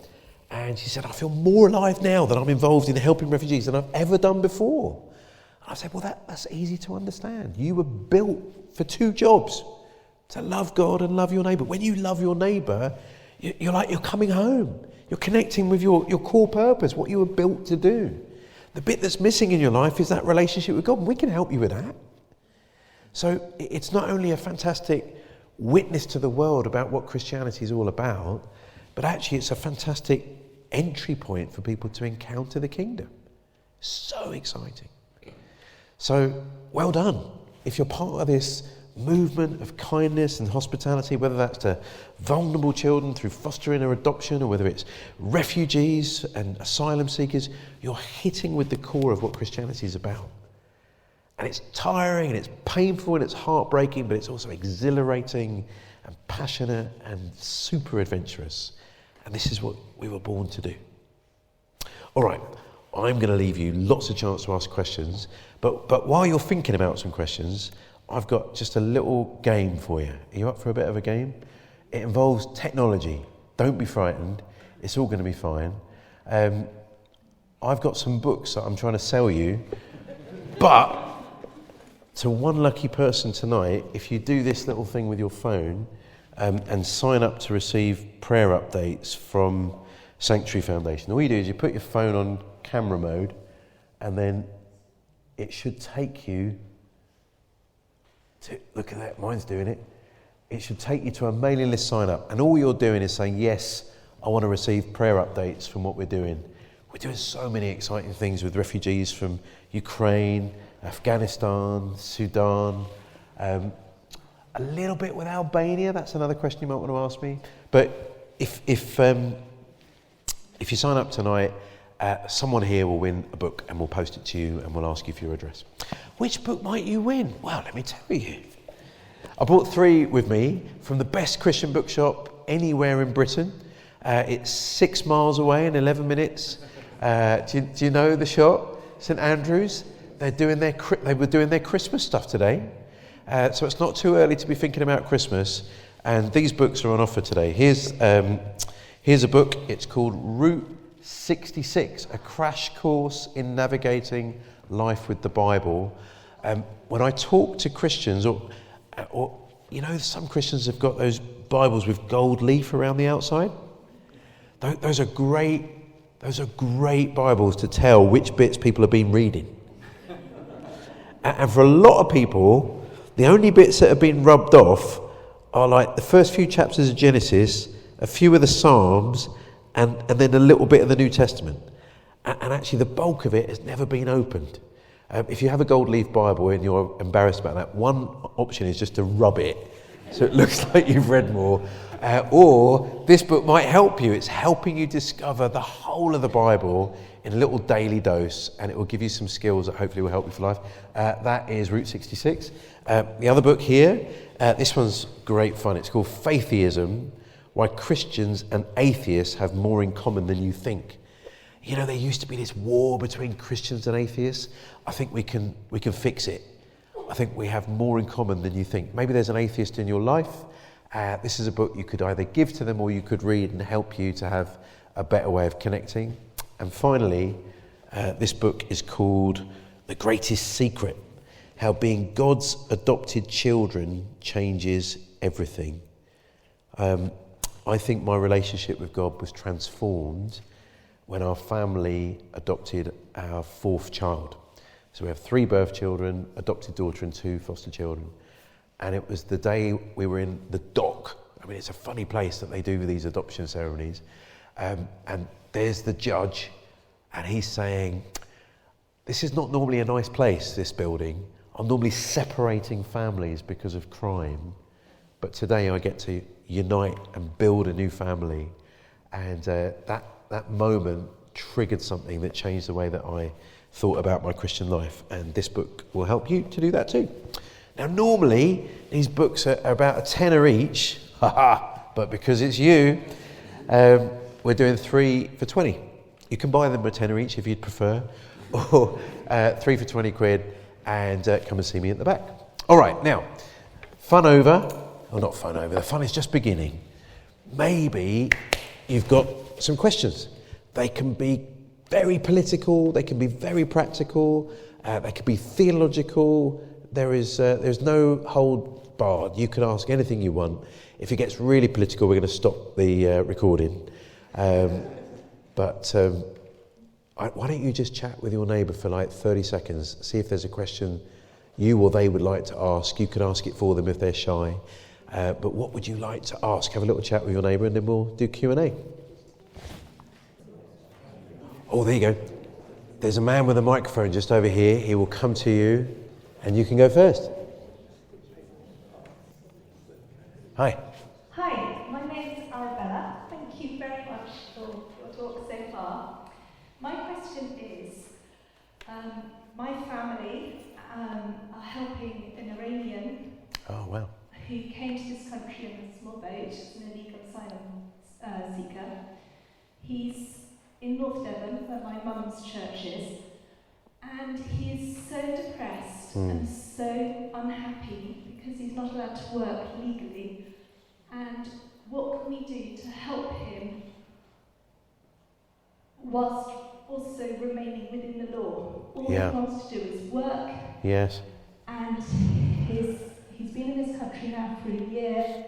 And she said, I feel more alive now that I'm involved in helping refugees than I've ever done before. And I said, well, that's easy to understand. You were built for 2 jobs, to love God and love your neighbour. When you love your neighbour, you're like you're coming home. You're connecting with your core purpose, what you were built to do. The bit that's missing in your life is that relationship with God, and we can help you with that. So it's not only a fantastic witness to the world about what Christianity is all about, but actually it's a fantastic entry point for people to encounter the kingdom. So exciting. So well done. If you're part of this movement of kindness and hospitality, whether that's to vulnerable children through fostering or adoption, or whether it's refugees and asylum seekers, you're hitting with the core of what Christianity is about. And it's tiring and it's painful and it's heartbreaking, but it's also exhilarating and passionate and super adventurous. And this is what we were born to do. All right, I'm going to leave you lots of chance to ask questions. But while you're thinking about some questions, I've got just a little game for you. Are you up for a bit of a game? It involves technology. Don't be frightened. It's all going to be fine. I've got some books that I'm trying to sell you. But to one lucky person tonight, if you do this little thing with your phone and sign up to receive prayer updates from Sanctuary Foundation, all you do is you put your phone on camera mode, and then it should take you to, look at that, mine's doing it. It should take you to a mailing list sign up, and all you're doing is saying, yes, I want to receive prayer updates from what we're doing. We're doing so many exciting things with refugees from Ukraine, Afghanistan, Sudan, a little bit with Albania. That's another question you might want to ask me. But if you sign up tonight, someone here will win a book, and we'll post it to you, and we'll ask you for your address. Which book might you win? Well, let me tell you. I brought 3 with me from the best Christian bookshop anywhere in Britain. It's 6 miles away in 11 minutes. Do you know the shop? St Andrews. They were doing their Christmas stuff today. So it's not too early to be thinking about Christmas. And these books are on offer today. Here's a book. It's called Route 66, A Crash Course in Navigating Life with the Bible. When I talk to Christians, or you know, some Christians have got those Bibles with gold leaf around the outside. Those are great Those are great Bibles to tell which bits people have been reading. And for a lot of people, the only bits that have been rubbed off are like the first few chapters of Genesis, a few of the Psalms, and then a little bit of the New Testament. And actually the bulk of it has never been opened. If you have a gold leaf Bible and you're embarrassed about that, one option is just to rub it so it looks like you've read more. Or this book might help you. It's helping you discover the whole of the Bible in a little daily dose, and it will give you some skills that hopefully will help you for life. That is Route 66. The other book here, this one's great fun. It's called Faiththeism, Why Christians and Atheists Have More in Common Than You Think. You know, there used to be this war between Christians and atheists. I think we can fix it. I think we have more in common than you think. Maybe there's an atheist in your life. This is a book you could either give to them or you could read and help you to have a better way of connecting. And finally, this book is called The Greatest Secret, How Being God's Adopted Children Changes Everything. I think my relationship with God was transformed when our family adopted our fourth child. So we have 3 birth children, adopted daughter and 2 foster children. And it was the day we were in the dock. I mean, it's a funny place that they do these adoption ceremonies. And there's the judge, and he's saying, this is not normally a nice place, this building. I'm normally separating families because of crime. But today I get to unite and build a new family. And that moment triggered something that changed the way that I thought about my Christian life. And this book will help you to do that too. Now, normally, these books are about a tenner each, but because it's you, we're doing 3 for 20. You can buy them a tenner each if you'd prefer, or 3 for 20 quid, and come and see me at the back. All right, now, fun over. Oh, not fun over, the fun is just beginning. Maybe you've got some questions. They can be very political, they can be very practical, they can be theological. There's no hold barred. You can ask anything you want. If it gets really political, we're going to stop the recording. But why don't you just chat with your neighbour for like 30 seconds, see if there's a question you or they would like to ask. You can ask it for them if they're shy. But what would you like to ask? Have a little chat with your neighbour and then we'll do Q&A. Oh, there you go. There's a man with a microphone just over here. He will come to you and you can go first. Hi. Hi, my name's Arabella. Thank you very much for your talk so far. My question is, my family are helping an Iranian who came to this country in a small boat as an illegal asylum seeker. He's in North Devon, where my mum's church is, and he is so depressed and so unhappy because he's not allowed to work legally. And what can we do to help him whilst also remaining within the law? All he wants to do is work. Yes. And he's been in this country now for a year,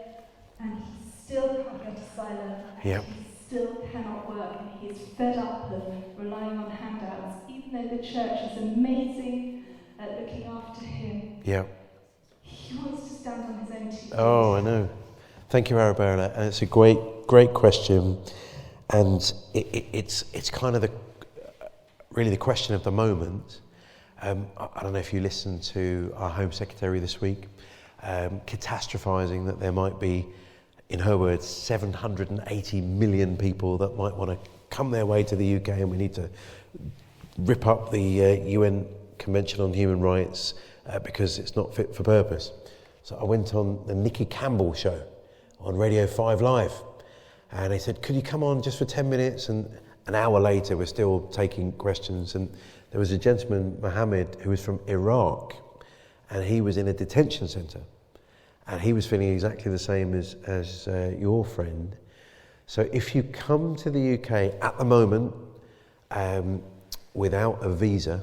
and he still can't get asylum. Yep. He still cannot work, and he is fed up of relying on handouts, even though the church is amazing at looking after him. Yeah. He wants to stand on his own 2 feet. Oh, I know. Thank you, Arabella. And it's a great question, and it's kind of really the question of the moment. I don't know if you listened to our Home Secretary this week, catastrophizing that there might be, in her words, 780 million people that might want to come their way to the UK, and we need to rip up the UN Convention on Human Rights because it's not fit for purpose. So I went on the Nicky Campbell show on Radio 5 Live, and they said, could you come on just for 10 minutes? And an hour later, we're still taking questions, and there was a gentleman, Mohammed, who was from Iraq, and he was in a detention centre. And he was feeling exactly the same as your friend. So if you come to the UK at the moment without a visa,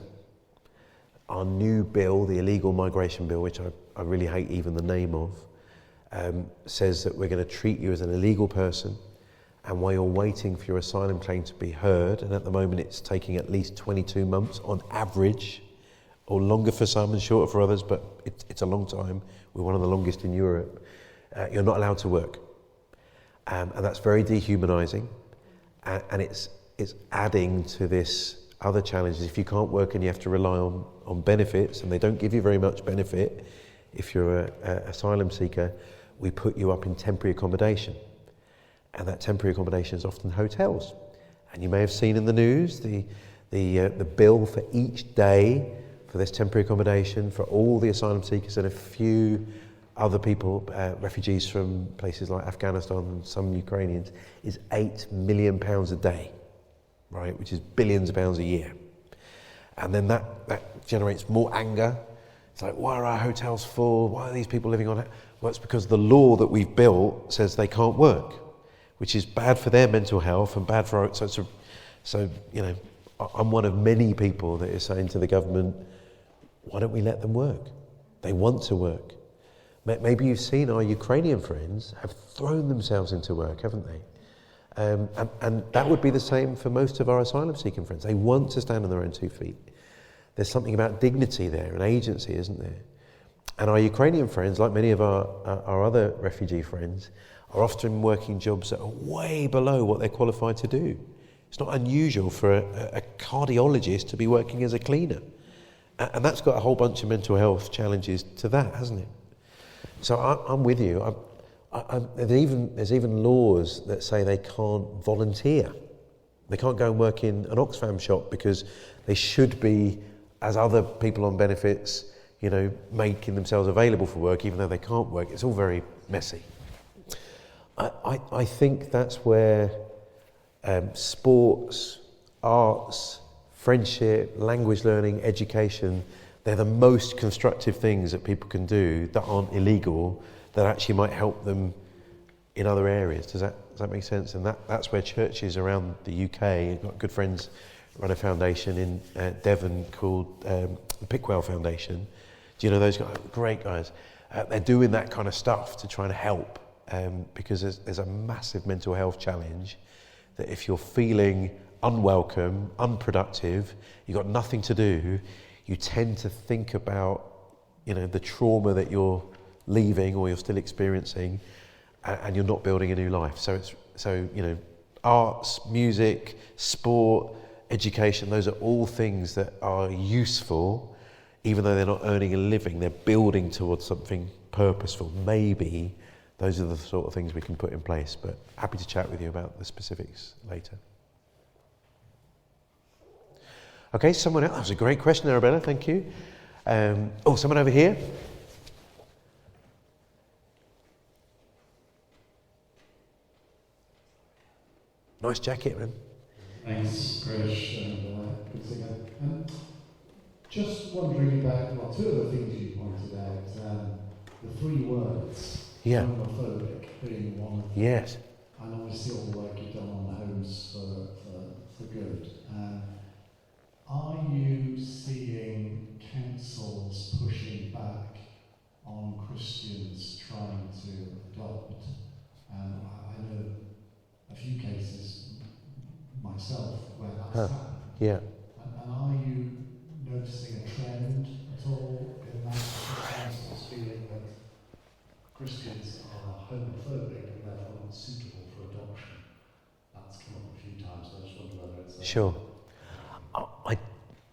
our new bill, the illegal migration bill, which I really hate even the name of, says that we're going to treat you as an illegal person and while you're waiting for your asylum claim to be heard, and at the moment it's taking at least 22 months on average, or longer for some and shorter for others, but it's a long time. We're one of the longest in Europe. You're not allowed to work. And that's very dehumanising, and it's adding to this other challenges. If you can't work and you have to rely on benefits, and they don't give you very much benefit if you're an asylum seeker, we put you up in temporary accommodation. And that temporary accommodation is often hotels. And you may have seen in the news the bill for each day for this temporary accommodation for all the asylum seekers and a few other people, refugees from places like Afghanistan and some Ukrainians, is £8 million a day, right, which is billions of pounds a year. And then that generates more anger. It's like, why are our hotels full? Why are these people living on it? Well, it's because the law that we've built says they can't work, which is bad for their mental health and bad for our... So you know, I'm one of many people that is saying to the government, why don't we let them work? They want to work. Maybe you've seen our Ukrainian friends have thrown themselves into work, haven't they? And that would be the same for most of our asylum-seeking friends. They want to stand on their own 2 feet. There's something about dignity there and agency, isn't there? And our Ukrainian friends, like many of our other refugee friends, are often working jobs that are way below what they're qualified to do. It's not unusual for a cardiologist to be working as a cleaner. And that's got a whole bunch of mental health challenges to that, hasn't it? So I'm with you. There's even laws that say they can't volunteer. They can't go and work in an Oxfam shop because they should be, as other people on benefits, you know, making themselves available for work even though they can't work. It's all very messy. I think that's where sports, arts, friendship, language learning, education, they're the most constructive things that people can do that aren't illegal, that actually might help them in other areas. Does that make sense? And that's where churches around the UK, I've got good friends run a foundation in Devon called the Pickwell Foundation. Do you know those guys? Great guys. They're doing that kind of stuff to try and help because there's a massive mental health challenge that if you're feeling unwelcome, unproductive, you've got nothing to do, you tend to think about, you know, the trauma that you're leaving or you're still experiencing, and you're not building a new life. So you know, arts, music, sport, education, those are all things that are useful, even though they're not earning a living, they're building towards something purposeful. Maybe those are the sort of things we can put in place, but happy to chat with you about the specifics later. Okay, someone else. That was a great question, Arabella, thank you. Someone over here. Nice jacket, man. Thanks, Krish, and good to see you. Just wondering about, well, two of the things you pointed out, the 3 words, homophobic being one of them. Yes. And obviously all the work you've done on homes for good. Are you seeing councils pushing back on Christians trying to adopt? I know a few cases myself where that's happened. Yeah. And are you noticing a trend at all in that councils feeling that Christians are homophobic and therefore not suitable for adoption? That's come up a few times, so I just wonder whether it's... Sure.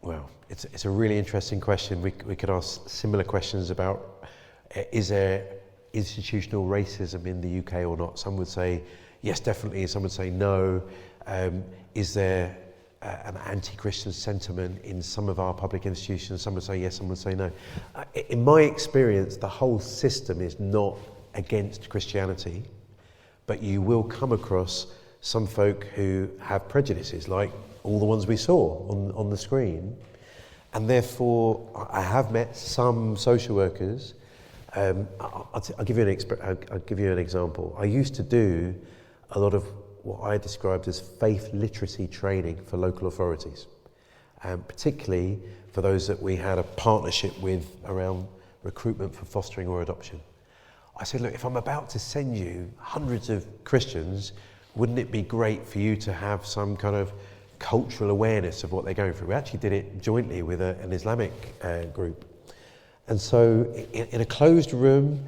Well, it's a really interesting question. We could ask similar questions about is there institutional racism in the UK or not? Some would say yes, definitely. Some would say no. Is there an anti-Christian sentiment in some of our public institutions? Some would say yes, some would say no. In my experience, the whole system is not against Christianity, but you will come across some folk who have prejudices, like all the ones we saw on the screen. And therefore, I have met some social workers. I'll give you an example. I used to do a lot of what I described as faith literacy training for local authorities, particularly for those that we had a partnership with around recruitment for fostering or adoption. I said, look, if I'm about to send you hundreds of Christians, wouldn't it be great for you to have some kind of cultural awareness of what they're going through? We actually did it jointly with an Islamic group. And so in a closed room,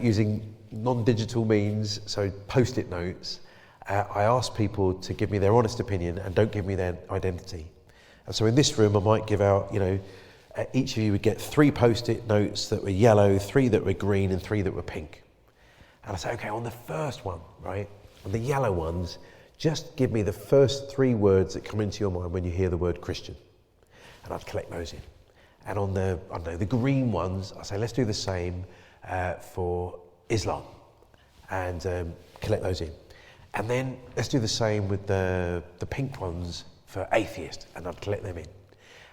using non-digital means, so post-it notes, I asked people to give me their honest opinion and don't give me their identity. And so in this room, I might give out, each of you would get 3 post-it notes that were yellow, 3 that were green, and 3 that were pink. And I say, okay, on the first one, right, on the yellow ones, just give me the first 3 words that come into your mind when you hear the word Christian. And I'd collect those in. And on the green ones, I say, let's do the same for Islam. And collect those in. And then let's do the same with the pink ones for atheist. And I'd collect them in.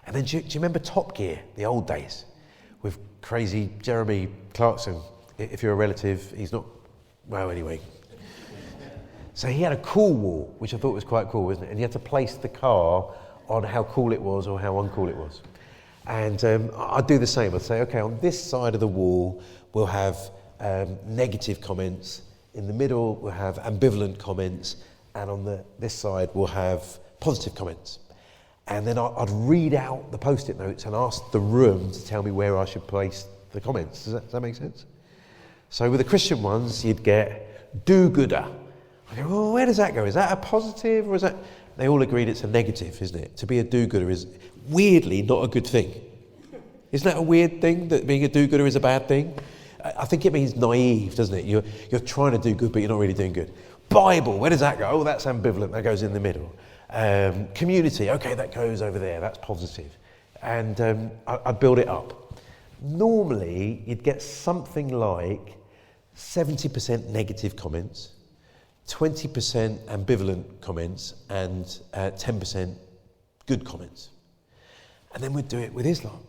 And then do you remember Top Gear, the old days? With crazy Jeremy Clarkson. If you're a relative, he's not, well, anyway. So he had a cool wall, which I thought was quite cool, wasn't it? And you had to place the car on how cool it was or how uncool it was. And I'd do the same. I'd say, okay, on this side of the wall, we'll have negative comments. In the middle, we'll have ambivalent comments. And on this side, we'll have positive comments. And then I'd read out the post-it notes and ask the room to tell me where I should place the comments. Does that make sense? So with the Christian ones, you'd get do-gooder. I go, well, where does that go? Is that a positive or is that... They all agreed it's a negative, isn't it? To be a do-gooder is weirdly not a good thing. Isn't that a weird thing, that being a do-gooder is a bad thing? I think it means naive, doesn't it? You're trying to do good, but you're not really doing good. Bible, where does that go? Oh, that's ambivalent. That goes in the middle. Community, okay, that goes over there. That's positive. And I'd build it up. Normally, you'd get something like 70% negative comments, 20% ambivalent comments, and 10% good comments. And then we'd do it with Islam.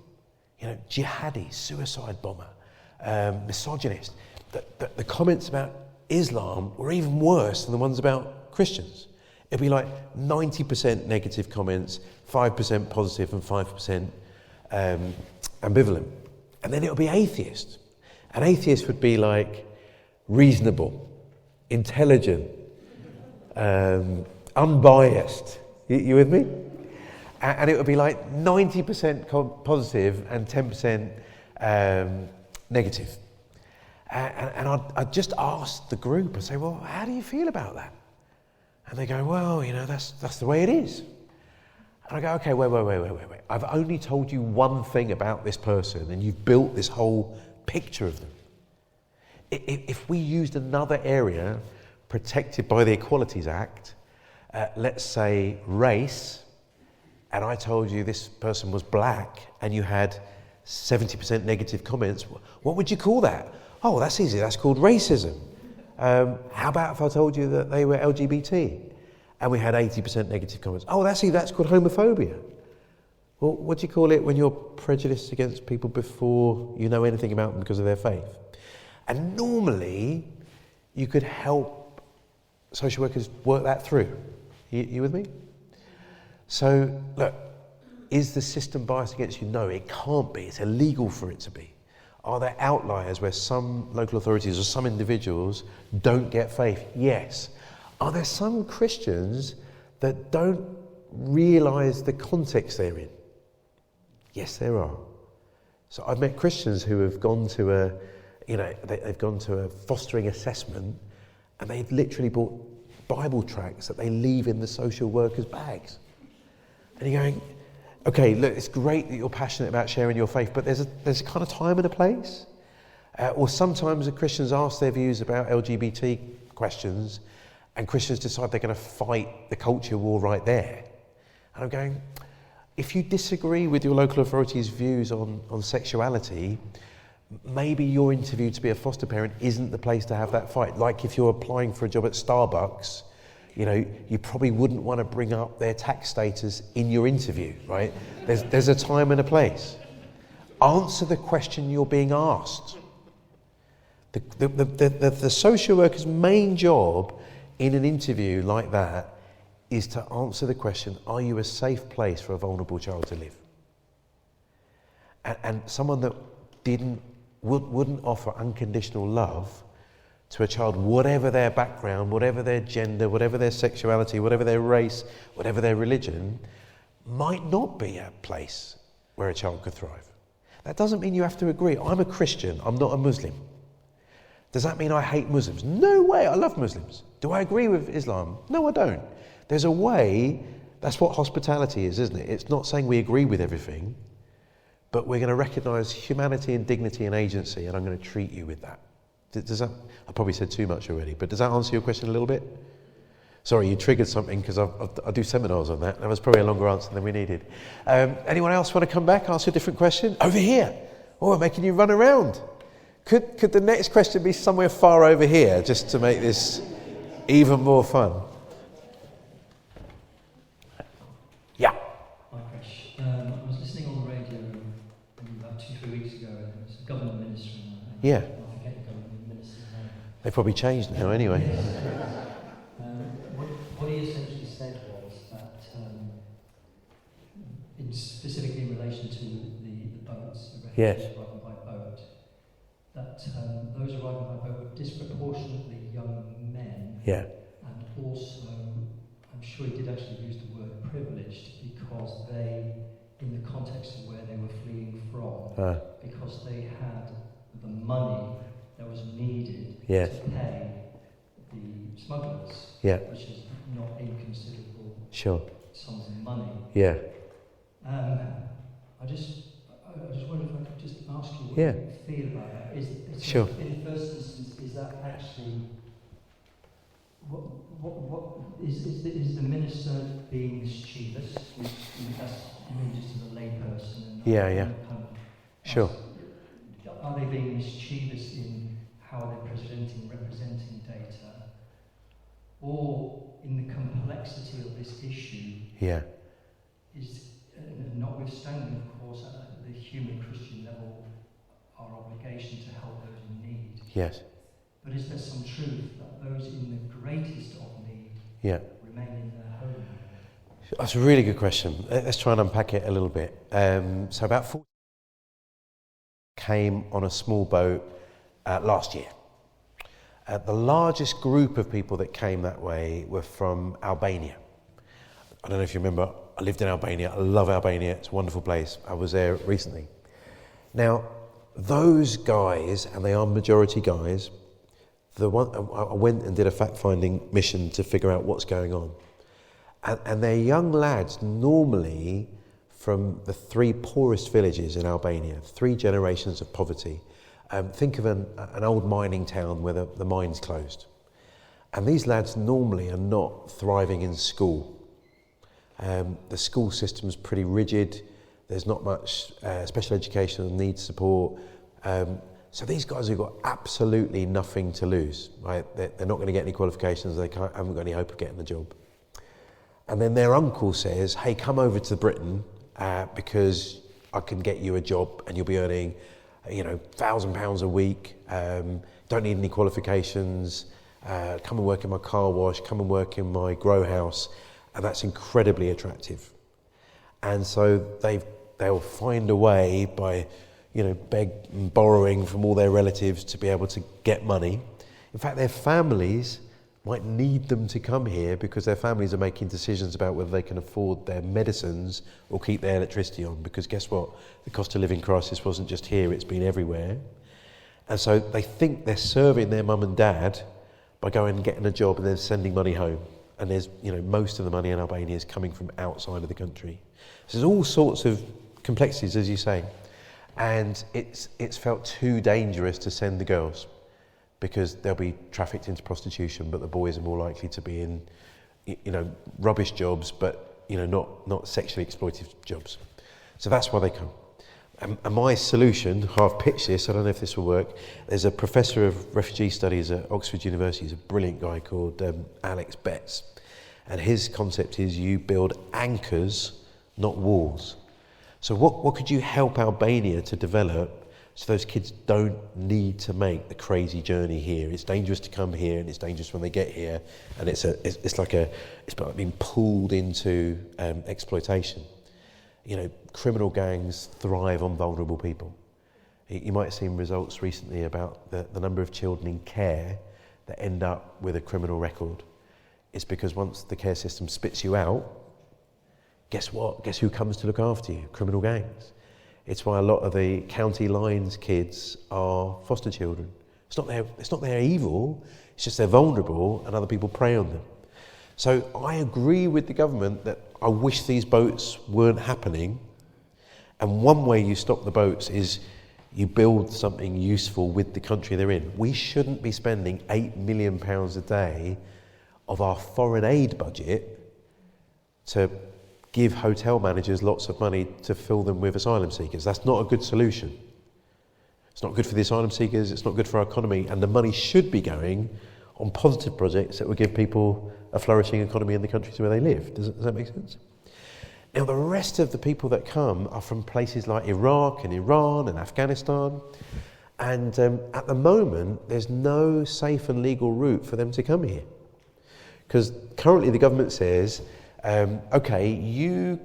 Jihadi, suicide bomber, misogynist. The comments about Islam were even worse than the ones about Christians. It'd be like 90% negative comments, 5% positive, and 5% ambivalent. And then it would be atheist. An atheist would be like reasonable, intelligent, unbiased. You with me? And it would be like 90% positive and 10% negative. And I'd just ask the group, I'd say, well, how do you feel about that? And they go, well, that's the way it is. And I go, okay, wait. I've only told you one thing about this person and you've built this whole picture of them. If we used another area protected by the Equalities Act, let's say race, and I told you this person was black and you had 70% negative comments, what would you call that? Oh, that's easy, that's called racism. How about if I told you that they were LGBT and we had 80% negative comments? Oh, that's called homophobia. Well, what do you call it when you're prejudiced against people before you know anything about them because of their faith? And normally, you could help social workers work that through. You with me? So, look, is the system biased against you? No, it can't be. It's illegal for it to be. Are there outliers where some local authorities or some individuals don't get faith? Yes. Are there some Christians that don't realise the context they're in? Yes, there are. So I've met Christians who have gone to they've gone to a fostering assessment and they've literally bought Bible tracts that they leave in the social workers' bags. And you're going, okay, look, it's great that you're passionate about sharing your faith, but there's a kind of time and a place. Or sometimes the Christians ask their views about LGBT questions and Christians decide they're going to fight the culture war right there. And I'm going, if you disagree with your local authority's views on sexuality, maybe your interview to be a foster parent isn't the place to have that fight. Like if you're applying for a job at Starbucks, you probably wouldn't want to bring up their tax status in your interview, right? There's a time and a place. Answer the question you're being asked. The social worker's main job in an interview like that is to answer the question, are you a safe place for a vulnerable child to live? And someone that wouldn't offer unconditional love to a child, whatever their background, whatever their gender, whatever their sexuality, whatever their race, whatever their religion, might not be a place where a child could thrive. That doesn't mean you have to agree. I'm a Christian, I'm not a Muslim. Does that mean I hate Muslims? No way, I love Muslims. Do I agree with Islam? No, I don't. There's a way, that's what hospitality is, isn't it? It's not saying we agree with everything, but we're going to recognise humanity and dignity and agency, and I'm going to treat you with that. Does that? I probably said too much already, but does that answer your question a little bit? Sorry, you triggered something because I do seminars on that. That was probably a longer answer than we needed. Anyone else want to come back, ask a different question? Over here. Oh, we're making you run around. Could the next question be somewhere far over here, just to make this even more fun? Yeah. Hi, Krish. I was listening on the radio about 2-3 weeks ago, and it was a government minister. Yeah. I forget the government minister's name. They've probably changed now anyway. What he essentially said was that, specifically in relation to the boats, the refugees arriving by boat, that those arriving by boat were disproportionately young men. Yeah. And also, I'm sure he did actually use the word privileged, because they, in the context of where they were fleeing from, because they had the money that was needed to pay the smugglers, which is not inconsiderable sums of money. Yeah. I just wonder if I could just ask you what you feel about that. Is in the first instance, is that actually what is the minister being mischievous? That's me just as a layperson. Are they being mischievous in how they're representing data, or in the complexity of this issue? Is notwithstanding, of course, at the human Christian level, our obligation to help those in need. Yes. But is there some truth that those in the greatest of need remain in their home? That's a really good question. Let's try and unpack it a little bit. So about 40 came on a small boat last year. The largest group of people that came that way were from Albania. I don't know if you remember, I lived in Albania. I love Albania. It's a wonderful place. I was there recently. Now, those guys, and they are majority guys, I went and did a fact-finding mission to figure out what's going on. And they're young lads, normally from the 3 poorest villages in Albania, 3 generations of poverty. Think of an old mining town where the mine's closed. And these lads normally are not thriving in school. The school system's pretty rigid. There's not much special educational needs support. So these guys have got absolutely nothing to lose. Right? They're not going to get any qualifications. They haven't got any hope of getting the job. And then their uncle says, hey, come over to Britain because I can get you a job and you'll be earning £1,000 a week, don't need any qualifications, come and work in my car wash, come and work in my grow house, and that's incredibly attractive. And so they'll find a way by, beg and borrowing from all their relatives to be able to get money. In fact, their families might need them to come here because their families are making decisions about whether they can afford their medicines or keep their electricity on, because guess what? The cost of living crisis wasn't just here, it's been everywhere. And so they think they're serving their mum and dad by going and getting a job and then sending money home. And there's, most of the money in Albania is coming from outside of the country. So there's all sorts of complexities, as you say. And it's felt too dangerous to send the girls, because they'll be trafficked into prostitution, but the boys are more likely to be in, rubbish jobs, but, not sexually exploitive jobs. So that's why they come. And my solution, I've pitched this, I don't know if this will work. There's a professor of refugee studies at Oxford University, he's a brilliant guy called Alex Betts. And his concept is you build anchors, not walls. So what could you help Albania to develop so those kids don't need to make the crazy journey here? It's dangerous to come here, and it's dangerous when they get here, and it's like being pulled into exploitation. Criminal gangs thrive on vulnerable people. You might have seen results recently about the number of children in care that end up with a criminal record. It's because once the care system spits you out, guess what? Guess who comes to look after you? Criminal gangs. It's why a lot of the county lines kids are foster children. It's not they're evil, it's just they're vulnerable and other people prey on them. So I agree with the government that I wish these boats weren't happening. And one way you stop the boats is you build something useful with the country they're in. We shouldn't be spending £8 million a day of our foreign aid budget to give hotel managers lots of money to fill them with asylum seekers. That's not a good solution. It's not good for the asylum seekers, it's not good for our economy, and the money should be going on positive projects that would give people a flourishing economy in the countries where they live. Does that make sense? Now, the rest of the people that come are from places like Iraq and Iran and Afghanistan, and at the moment, there's no safe and legal route for them to come here. Because currently the government says, okay, you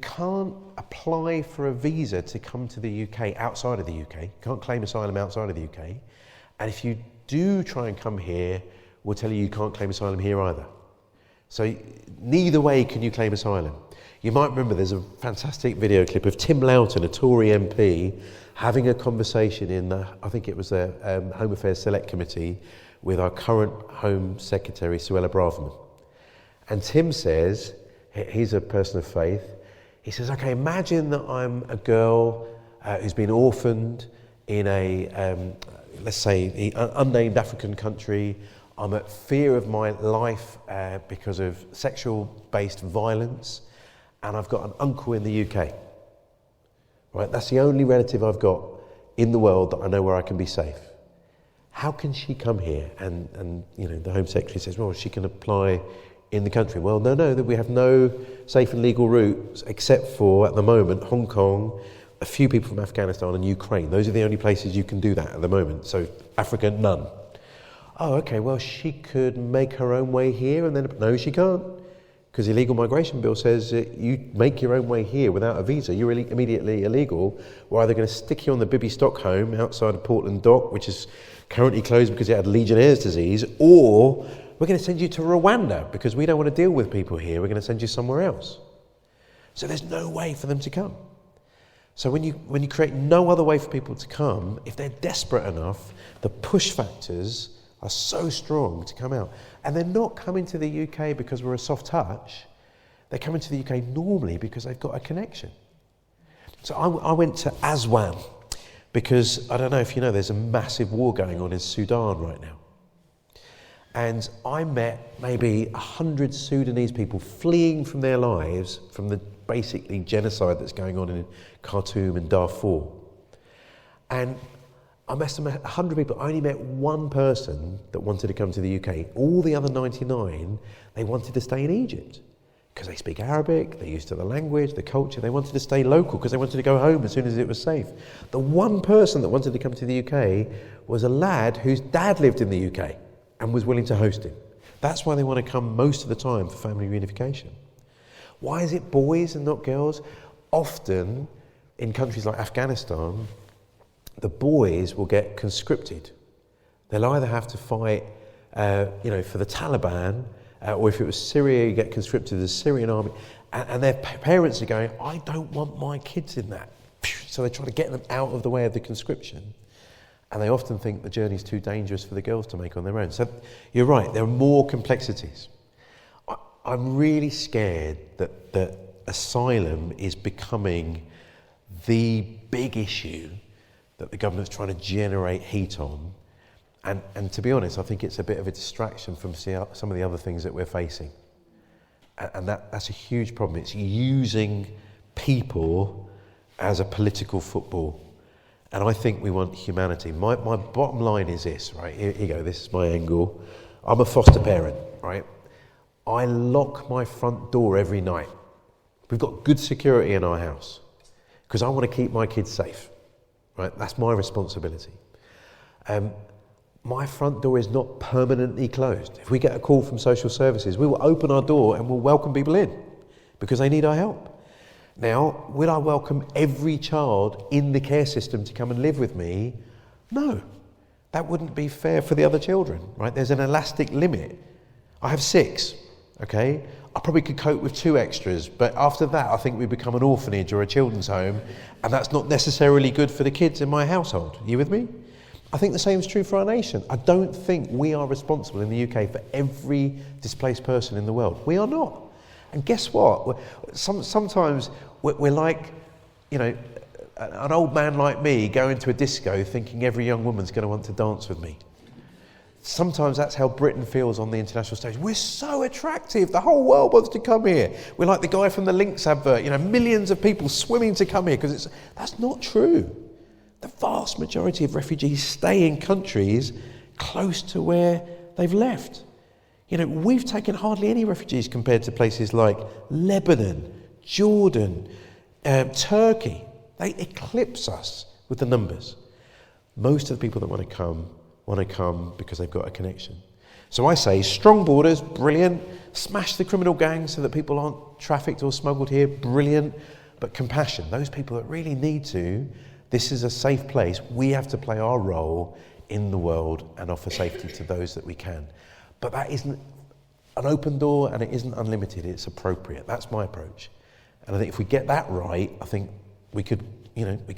can't apply for a visa to come to the UK outside of the UK. You can't claim asylum outside of the UK. And if you do try and come here, we'll tell you can't claim asylum here either. So neither way can you claim asylum. You might remember there's a fantastic video clip of Tim Loughton, a Tory MP, having a conversation in the, I think it was the Home Affairs Select Committee with our current Home Secretary, Suella Braverman. And Tim says, he's a person of faith, he says, okay, imagine that I'm a girl who's been orphaned in a, let's say, an unnamed African country. I'm at fear of my life because of sexual-based violence, and I've got an uncle in the UK. Right, that's the only relative I've got in the world that I know where I can be safe. How can she come here? And you know, the Home Secretary says, well, she can apply in the country. Well, no, that we have no safe and legal routes except for, at the moment, Hong Kong, a few people from Afghanistan and Ukraine. Those are the only places you can do that at the moment. So Africa, none. Oh, okay, well, she could make her own way here and then, no, she can't. Because the illegal migration bill says that you make your own way here without a visa, you're immediately illegal. We're either going to stick you on the Bibby Stockholm outside of Portland Dock, which is currently closed because it had Legionnaire's disease, or we're going to send you to Rwanda because we don't want to deal with people here. We're going to send you somewhere else. So there's no way for them to come. So when you create no other way for people to come, if they're desperate enough, the push factors are so strong to come out. And they're not coming to the UK because we're a soft touch. They're coming to the UK normally because they've got a connection. So I went to Aswan because, I don't know if you know, there's a massive war going on in Sudan right now. And I met maybe 100 Sudanese people fleeing from their lives from the basically genocide that's going on in Khartoum and Darfur. And I must have met 100 people. I only met one person that wanted to come to the UK. All the other 99, they wanted to stay in Egypt because they speak Arabic, they're used to the language, the culture. They wanted to stay local because they wanted to go home as soon as it was safe. The one person that wanted to come to the UK was a lad whose dad lived in the UK and was willing to host him. That's why they want to come most of the time for family reunification. Why is it boys and not girls? Often, in countries like Afghanistan, the boys will get conscripted. They'll either have to fight, for the Taliban, or if it was Syria, you get conscripted to the Syrian army. And their parents are going, I don't want my kids in that. So they try to get them out of the way of the conscription. And they often think the journey's too dangerous for the girls to make on their own. So you're right, there are more complexities. I'm really scared that asylum is becoming the big issue that the government's trying to generate heat on. And to be honest, I think it's a bit of a distraction from some of the other things that we're facing. And that's a huge problem. It's using people as a political football. And I think we want humanity. My bottom line is this, right? Here you go, this is my angle. I'm a foster parent, right? I lock my front door every night. We've got good security in our house because I want to keep my kids safe, right? That's my responsibility. My front door is not permanently closed. If we get a call from social services, we will open our door and we'll welcome people in because they need our help. Now, will I welcome every child in the care system to come and live with me? No. that wouldn't be fair for the other children, right? There's an elastic limit. I have 6, okay? I probably could cope with 2 extras, but after that, I think we become an orphanage or a children's home, and that's not necessarily good for the kids in my household. Are you with me? I think the same is true for our nation. I don't think we are responsible in the UK for every displaced person in the world. We are not. And guess what? Sometimes we're like, you know, an old man like me going to a disco thinking every young woman's going to want to dance with me. Sometimes that's how Britain feels on the international stage. We're so attractive. The whole world wants to come here. We're like the guy from the Lynx advert, you know, millions of people swimming to come here because that's not true. The vast majority of refugees stay in countries close to where they've left. You know, we've taken hardly any refugees compared to places like Lebanon, Jordan, Turkey. They eclipse us with the numbers. Most of the people that want to come because they've got a connection. So I say strong borders, brilliant. Smash the criminal gangs so that people aren't trafficked or smuggled here, brilliant. But compassion, those people that really need to, this is a safe place. We have to play our role in the world and offer safety to those that we can. But that isn't an open door and it isn't unlimited, it's appropriate. That's my approach. And I think if we get that right, I think we could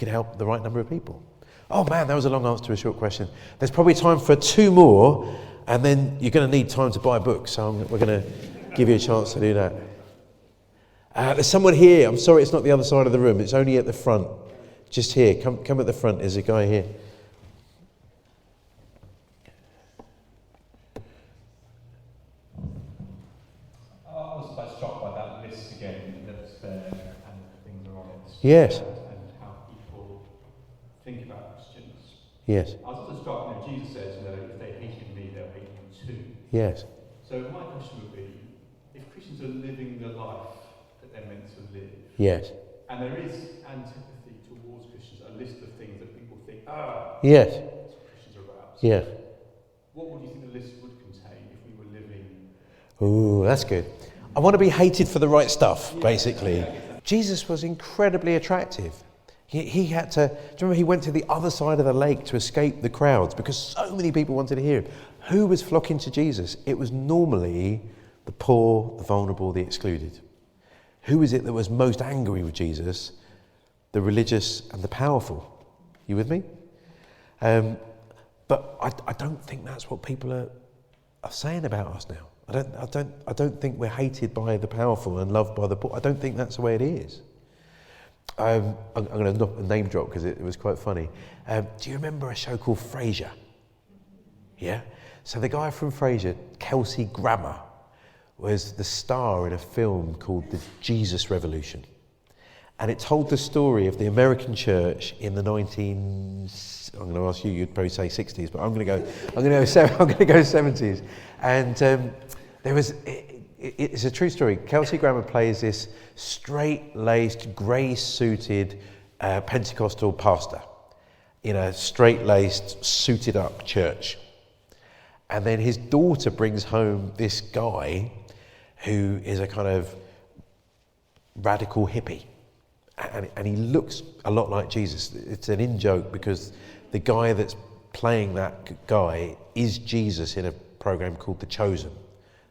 help the right number of people. Oh man, that was a long answer to a short question. There's probably time for 2 more, and then you're going to need time to buy a book, so we're going to give you a chance to do that. There's someone here. I'm sorry it's not the other side of the room. It's only at the front. Just here. Come at the front. There's a guy here. I was quite struck by that list again that's there and things are on it. Yes. And how people think about Christians. Yes. I was also struck, Jesus says, if they hated me, they'll hate you too. Yes. So my question would be, if Christians are living the life that they're meant to live, Yes. and there is antipathy towards Christians, a list of things that people think, yes, that's what Christians are about. Yeah. What would you think the list would contain if we were living? Ooh, that's good. I want to be hated for the right stuff, basically. Jesus was incredibly attractive. He had to, do you remember he went to the other side of the lake to escape the crowds because so many people wanted to hear him. Who was flocking to Jesus? It was normally the poor, the vulnerable, the excluded. Who is it that was most angry with Jesus? The religious and the powerful. You with me? But I don't think that's what people are saying about us now. I don't think we're hated by the powerful and loved by the poor. I don't think that's the way it is. I'm going to name drop because it was quite funny. Do you remember a show called Frasier? Yeah? So the guy from Frasier, Kelsey Grammer, was the star in a film called The Jesus Revolution. And it told the story of the American church in the I'm going to ask you, you'd probably say 60s, but I'm going to go 70s. And there was, it's a true story. Kelsey Grammer plays this straight-laced, grey-suited Pentecostal pastor in a straight-laced, suited-up church. And then his daughter brings home this guy who is a kind of radical hippie. And he looks a lot like Jesus. It's an in-joke because the guy that's playing that guy is Jesus in a program called The Chosen.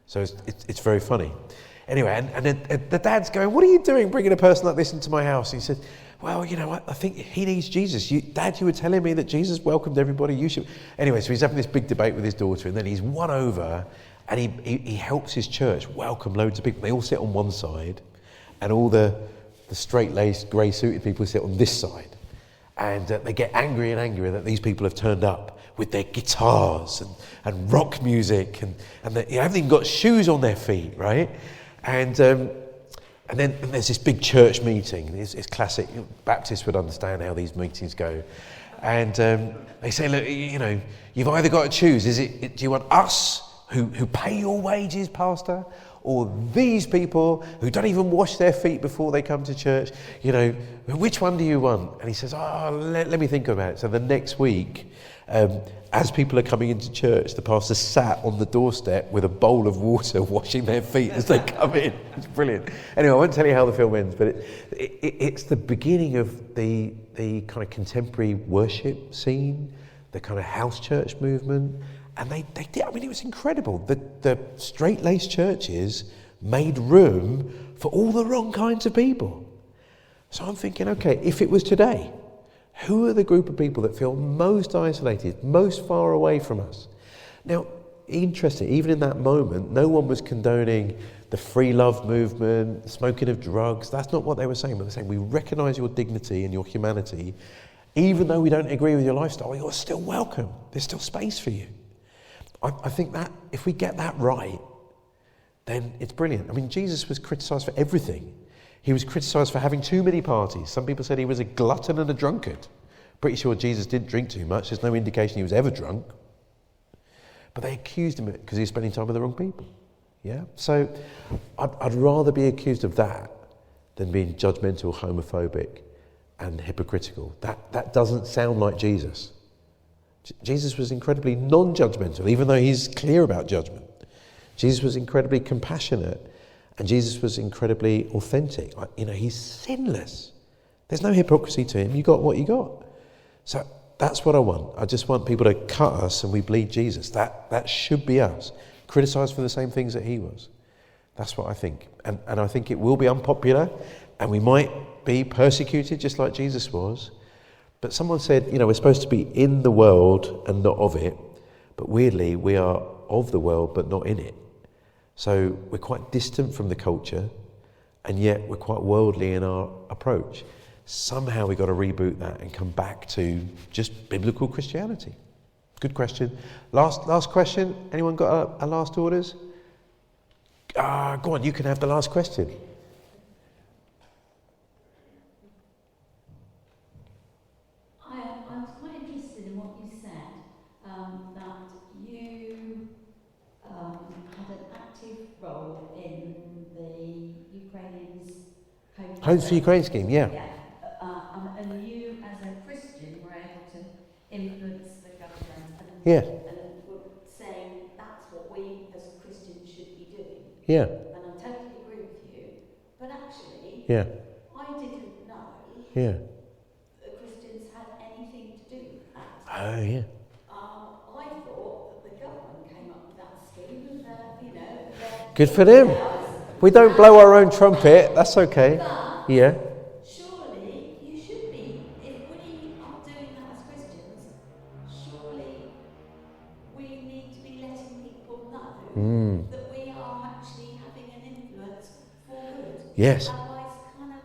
So it's very funny. Anyway, and the dad's going, what are you doing bringing a person like this into my house? And he said, well, you know what, I think he needs Jesus. Dad, you were telling me that Jesus welcomed everybody. You should. Anyway, so he's having this big debate with his daughter, and then he's won over, and he helps his church welcome loads of people. They all sit on one side, and all the straight-laced, grey-suited people sit on this side. And they get angrier and angrier that these people have turned up with their guitars and rock music, and they haven't even got shoes on their feet, right? And then there's this big church meeting. It's classic. Baptists would understand how these meetings go. And they say, look, you know, you've either got to choose. Do you want us who pay your wages, pastor, or these people who don't even wash their feet before they come to church? You know, which one do you want? And he says, let me think about it. So the next week, as people are coming into church, the pastor sat on the doorstep with a bowl of water washing their feet as they come in. It's brilliant. Anyway, I won't tell you how the film ends, but it's the beginning of the kind of contemporary worship scene the kind of house church movement. And they did, I mean, it was incredible. The straight-laced churches made room for all the wrong kinds of people. So I'm thinking, okay, if it was today, who are the group of people that feel most isolated, most far away from us? Now, interesting, even in that moment, no one was condoning the free love movement, smoking of drugs. That's not what they were saying. But they're saying, we recognise your dignity and your humanity. Even though we don't agree with your lifestyle, you're still welcome. There's still space for you. I think that if we get that right, then it's brilliant. I mean, Jesus was criticised for everything. He was criticised for having too many parties. Some people said he was a glutton and a drunkard. Pretty sure Jesus didn't drink too much. There's no indication he was ever drunk. But they accused him of it because he was spending time with the wrong people. Yeah? So I'd rather be accused of that than being judgmental, homophobic and hypocritical. That doesn't sound like Jesus. Jesus was incredibly non-judgmental, even though he's clear about judgment. Jesus was incredibly compassionate, and Jesus was incredibly authentic. You know, he's sinless. There's no hypocrisy to him. You got what you got. So that's what I want. I just want people to cut us and we bleed Jesus. That should be us. Criticised for the same things that he was. That's what I think. And I think it will be unpopular, and we might be persecuted just like Jesus was. But someone said, you know, we're supposed to be in the world and not of it. But weirdly, we are of the world but not in it. So we're quite distant from the culture, and yet we're quite worldly in our approach. Somehow we've got to reboot that and come back to just biblical Christianity. Good question. Last question. Anyone got a last orders? Go on, you can have the last question. I was quite interested in what you said, that you had an active role in the Ukrainians' Homes for Ukraine scheme, yeah. And you, as a Christian, were able to influence the government and were saying that's what we as Christians should be doing. Yeah. And I totally agree with you. But actually, Yeah. I didn't know Yeah. that Christians had anything to do with that. Oh, yeah. I thought that the government came up with that scheme and Good for them. We don't blow our own trumpet. That's okay. But Yeah. surely you should be, if we are doing that as Christians, surely we need to be letting people know that we are actually having an influence for good. Yes. Otherwise, kind of,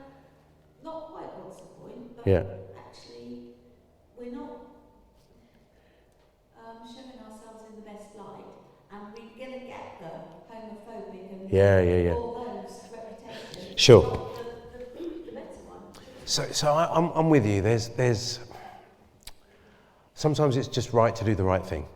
not quite what's the point, but Yeah. actually we're not showing ourselves in the best light, and we're going to get the homophobic and all those reputations. Sure. The better one. So I'm with you. There's sometimes it's just right to do the right thing.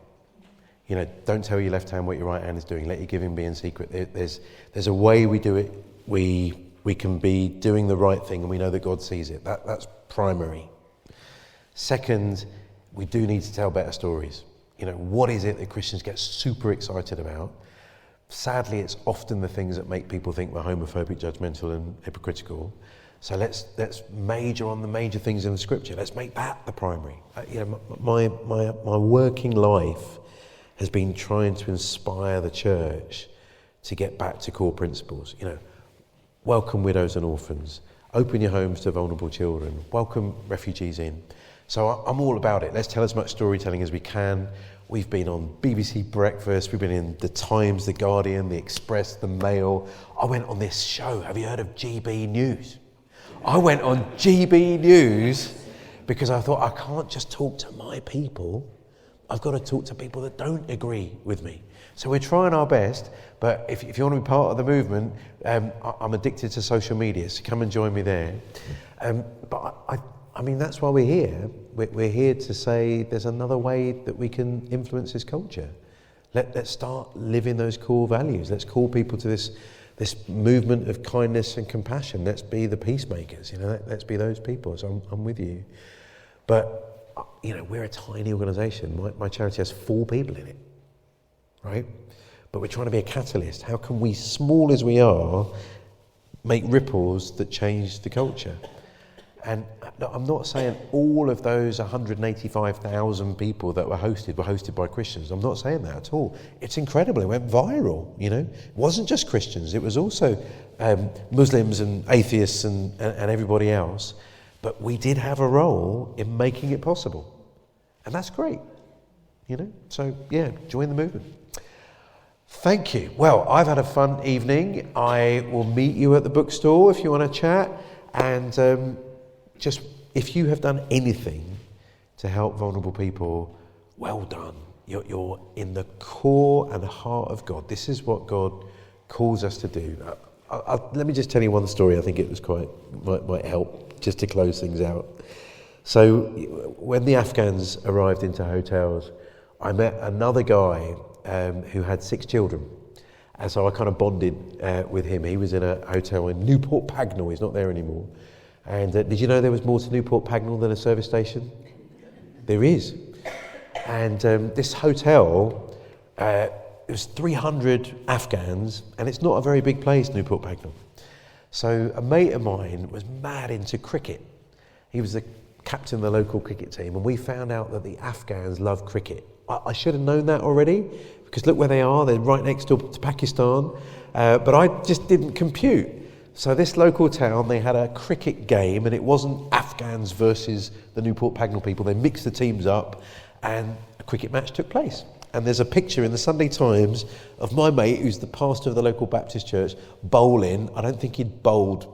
You know, don't tell your left hand what your right hand is doing. Let your giving be in secret. There's a way we do it. We can be doing the right thing, and we know that God sees it. That's primary. Second, we do need to tell better stories. You know, what is it that Christians get super excited about? Sadly, it's often the things that make people think we're homophobic, judgmental, and hypocritical. So let's major on the major things in the Scripture. Let's make that the primary. My working life has been trying to inspire the church to get back to core principles. You know, welcome widows and orphans. Open your homes to vulnerable children. Welcome refugees in. So I'm all about it. Let's tell as much storytelling as we can. We've been on BBC Breakfast. We've been in The Times, The Guardian, The Express, The Mail. I went on this show. Have you heard of GB News? I went on GB News because I thought I can't just talk to my people. I've got to talk to people that don't agree with me. So we're trying our best, but if you want to be part of the movement, I'm addicted to social media, so come and join me there. But I mean, that's why we're here. We're here to say there's another way that we can influence this culture. Let's start living those core values. Let's call people to this movement of kindness and compassion. Let's be the peacemakers. You know, let's be those people. So I'm with you. But you know, we're a tiny organisation. My charity has 4 people in it, right? But we're trying to be a catalyst. How can we, small as we are, make ripples that change the culture? And No, I'm not saying all of those 185,000 people that were hosted by Christians. I'm not saying that at all. It's incredible. It went viral, you know. It wasn't just Christians. It was also Muslims and atheists and everybody else. But we did have a role in making it possible. And that's great, you know. So, yeah, join the movement. Thank you. Well, I've had a fun evening. I will meet you at the bookstore if you want to chat. And just if you have done anything to help vulnerable people, well done. You're in the core and the heart of God. This is what God calls us to do. Let me just tell you one story. I think it was might help just to close things out. So when the Afghans arrived into hotels, I met another guy who had 6 children. And so I kind of bonded with him. He was in a hotel in Newport Pagnell. He's not there anymore. And did you know there was more to Newport Pagnell than a service station? There is. And this hotel, it was 300 Afghans, and it's not a very big place, Newport Pagnell. So a mate of mine was mad into cricket. He was the captain of the local cricket team, and we found out that the Afghans love cricket. I should have known that already, because look where they are. They're right next door to Pakistan. But I just didn't compute. So this local town, they had a cricket game, and it wasn't Afghans versus the Newport Pagnell people. They mixed the teams up, and a cricket match took place. And there's a picture in the Sunday Times of my mate, who's the pastor of the local Baptist church, bowling. I don't think he'd bowled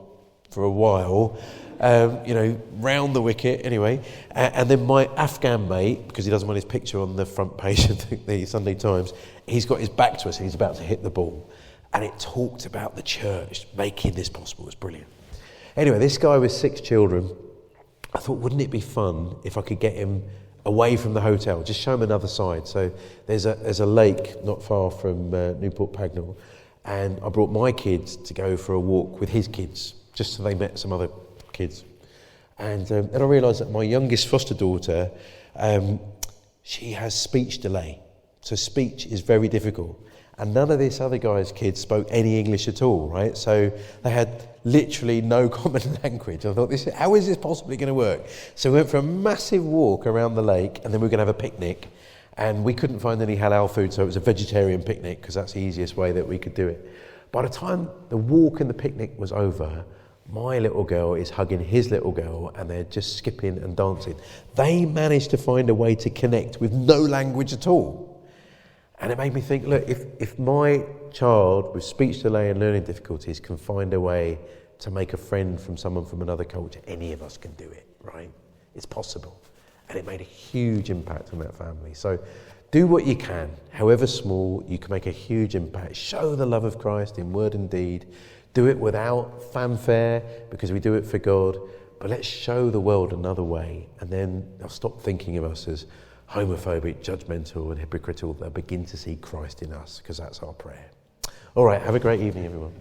for a while, round the wicket anyway. And then my Afghan mate, because he doesn't want his picture on the front page of the Sunday Times, he's got his back to us and he's about to hit the ball. And it talked about the church making this possible. It was brilliant. Anyway, this guy with 6 children, I thought, wouldn't it be fun if I could get him away from the hotel, just show him another side. So there's a lake not far from Newport Pagnell, and I brought my kids to go for a walk with his kids, just so they met some other kids. And then I realised that my youngest foster daughter, she has speech delay. So speech is very difficult. And none of this other guy's kids spoke any English at all, right? So they had literally no common language. I thought, how is this possibly going to work? So we went for a massive walk around the lake, and then we were going to have a picnic. And we couldn't find any halal food, so it was a vegetarian picnic, because that's the easiest way that we could do it. By the time the walk and the picnic was over, my little girl is hugging his little girl, and they're just skipping and dancing. They managed to find a way to connect with no language at all. And it made me think, look, if my child with speech delay and learning difficulties can find a way to make a friend from someone from another culture, any of us can do it, right? It's possible. And it made a huge impact on that family. So do what you can, however small, you can make a huge impact. Show the love of Christ in word and deed. Do it without fanfare, because we do it for God. But let's show the world another way, and then they'll stop thinking of us as homophobic, judgmental and hypocritical. They'll begin to see Christ in us, because that's our prayer. All right, have a great evening, everyone.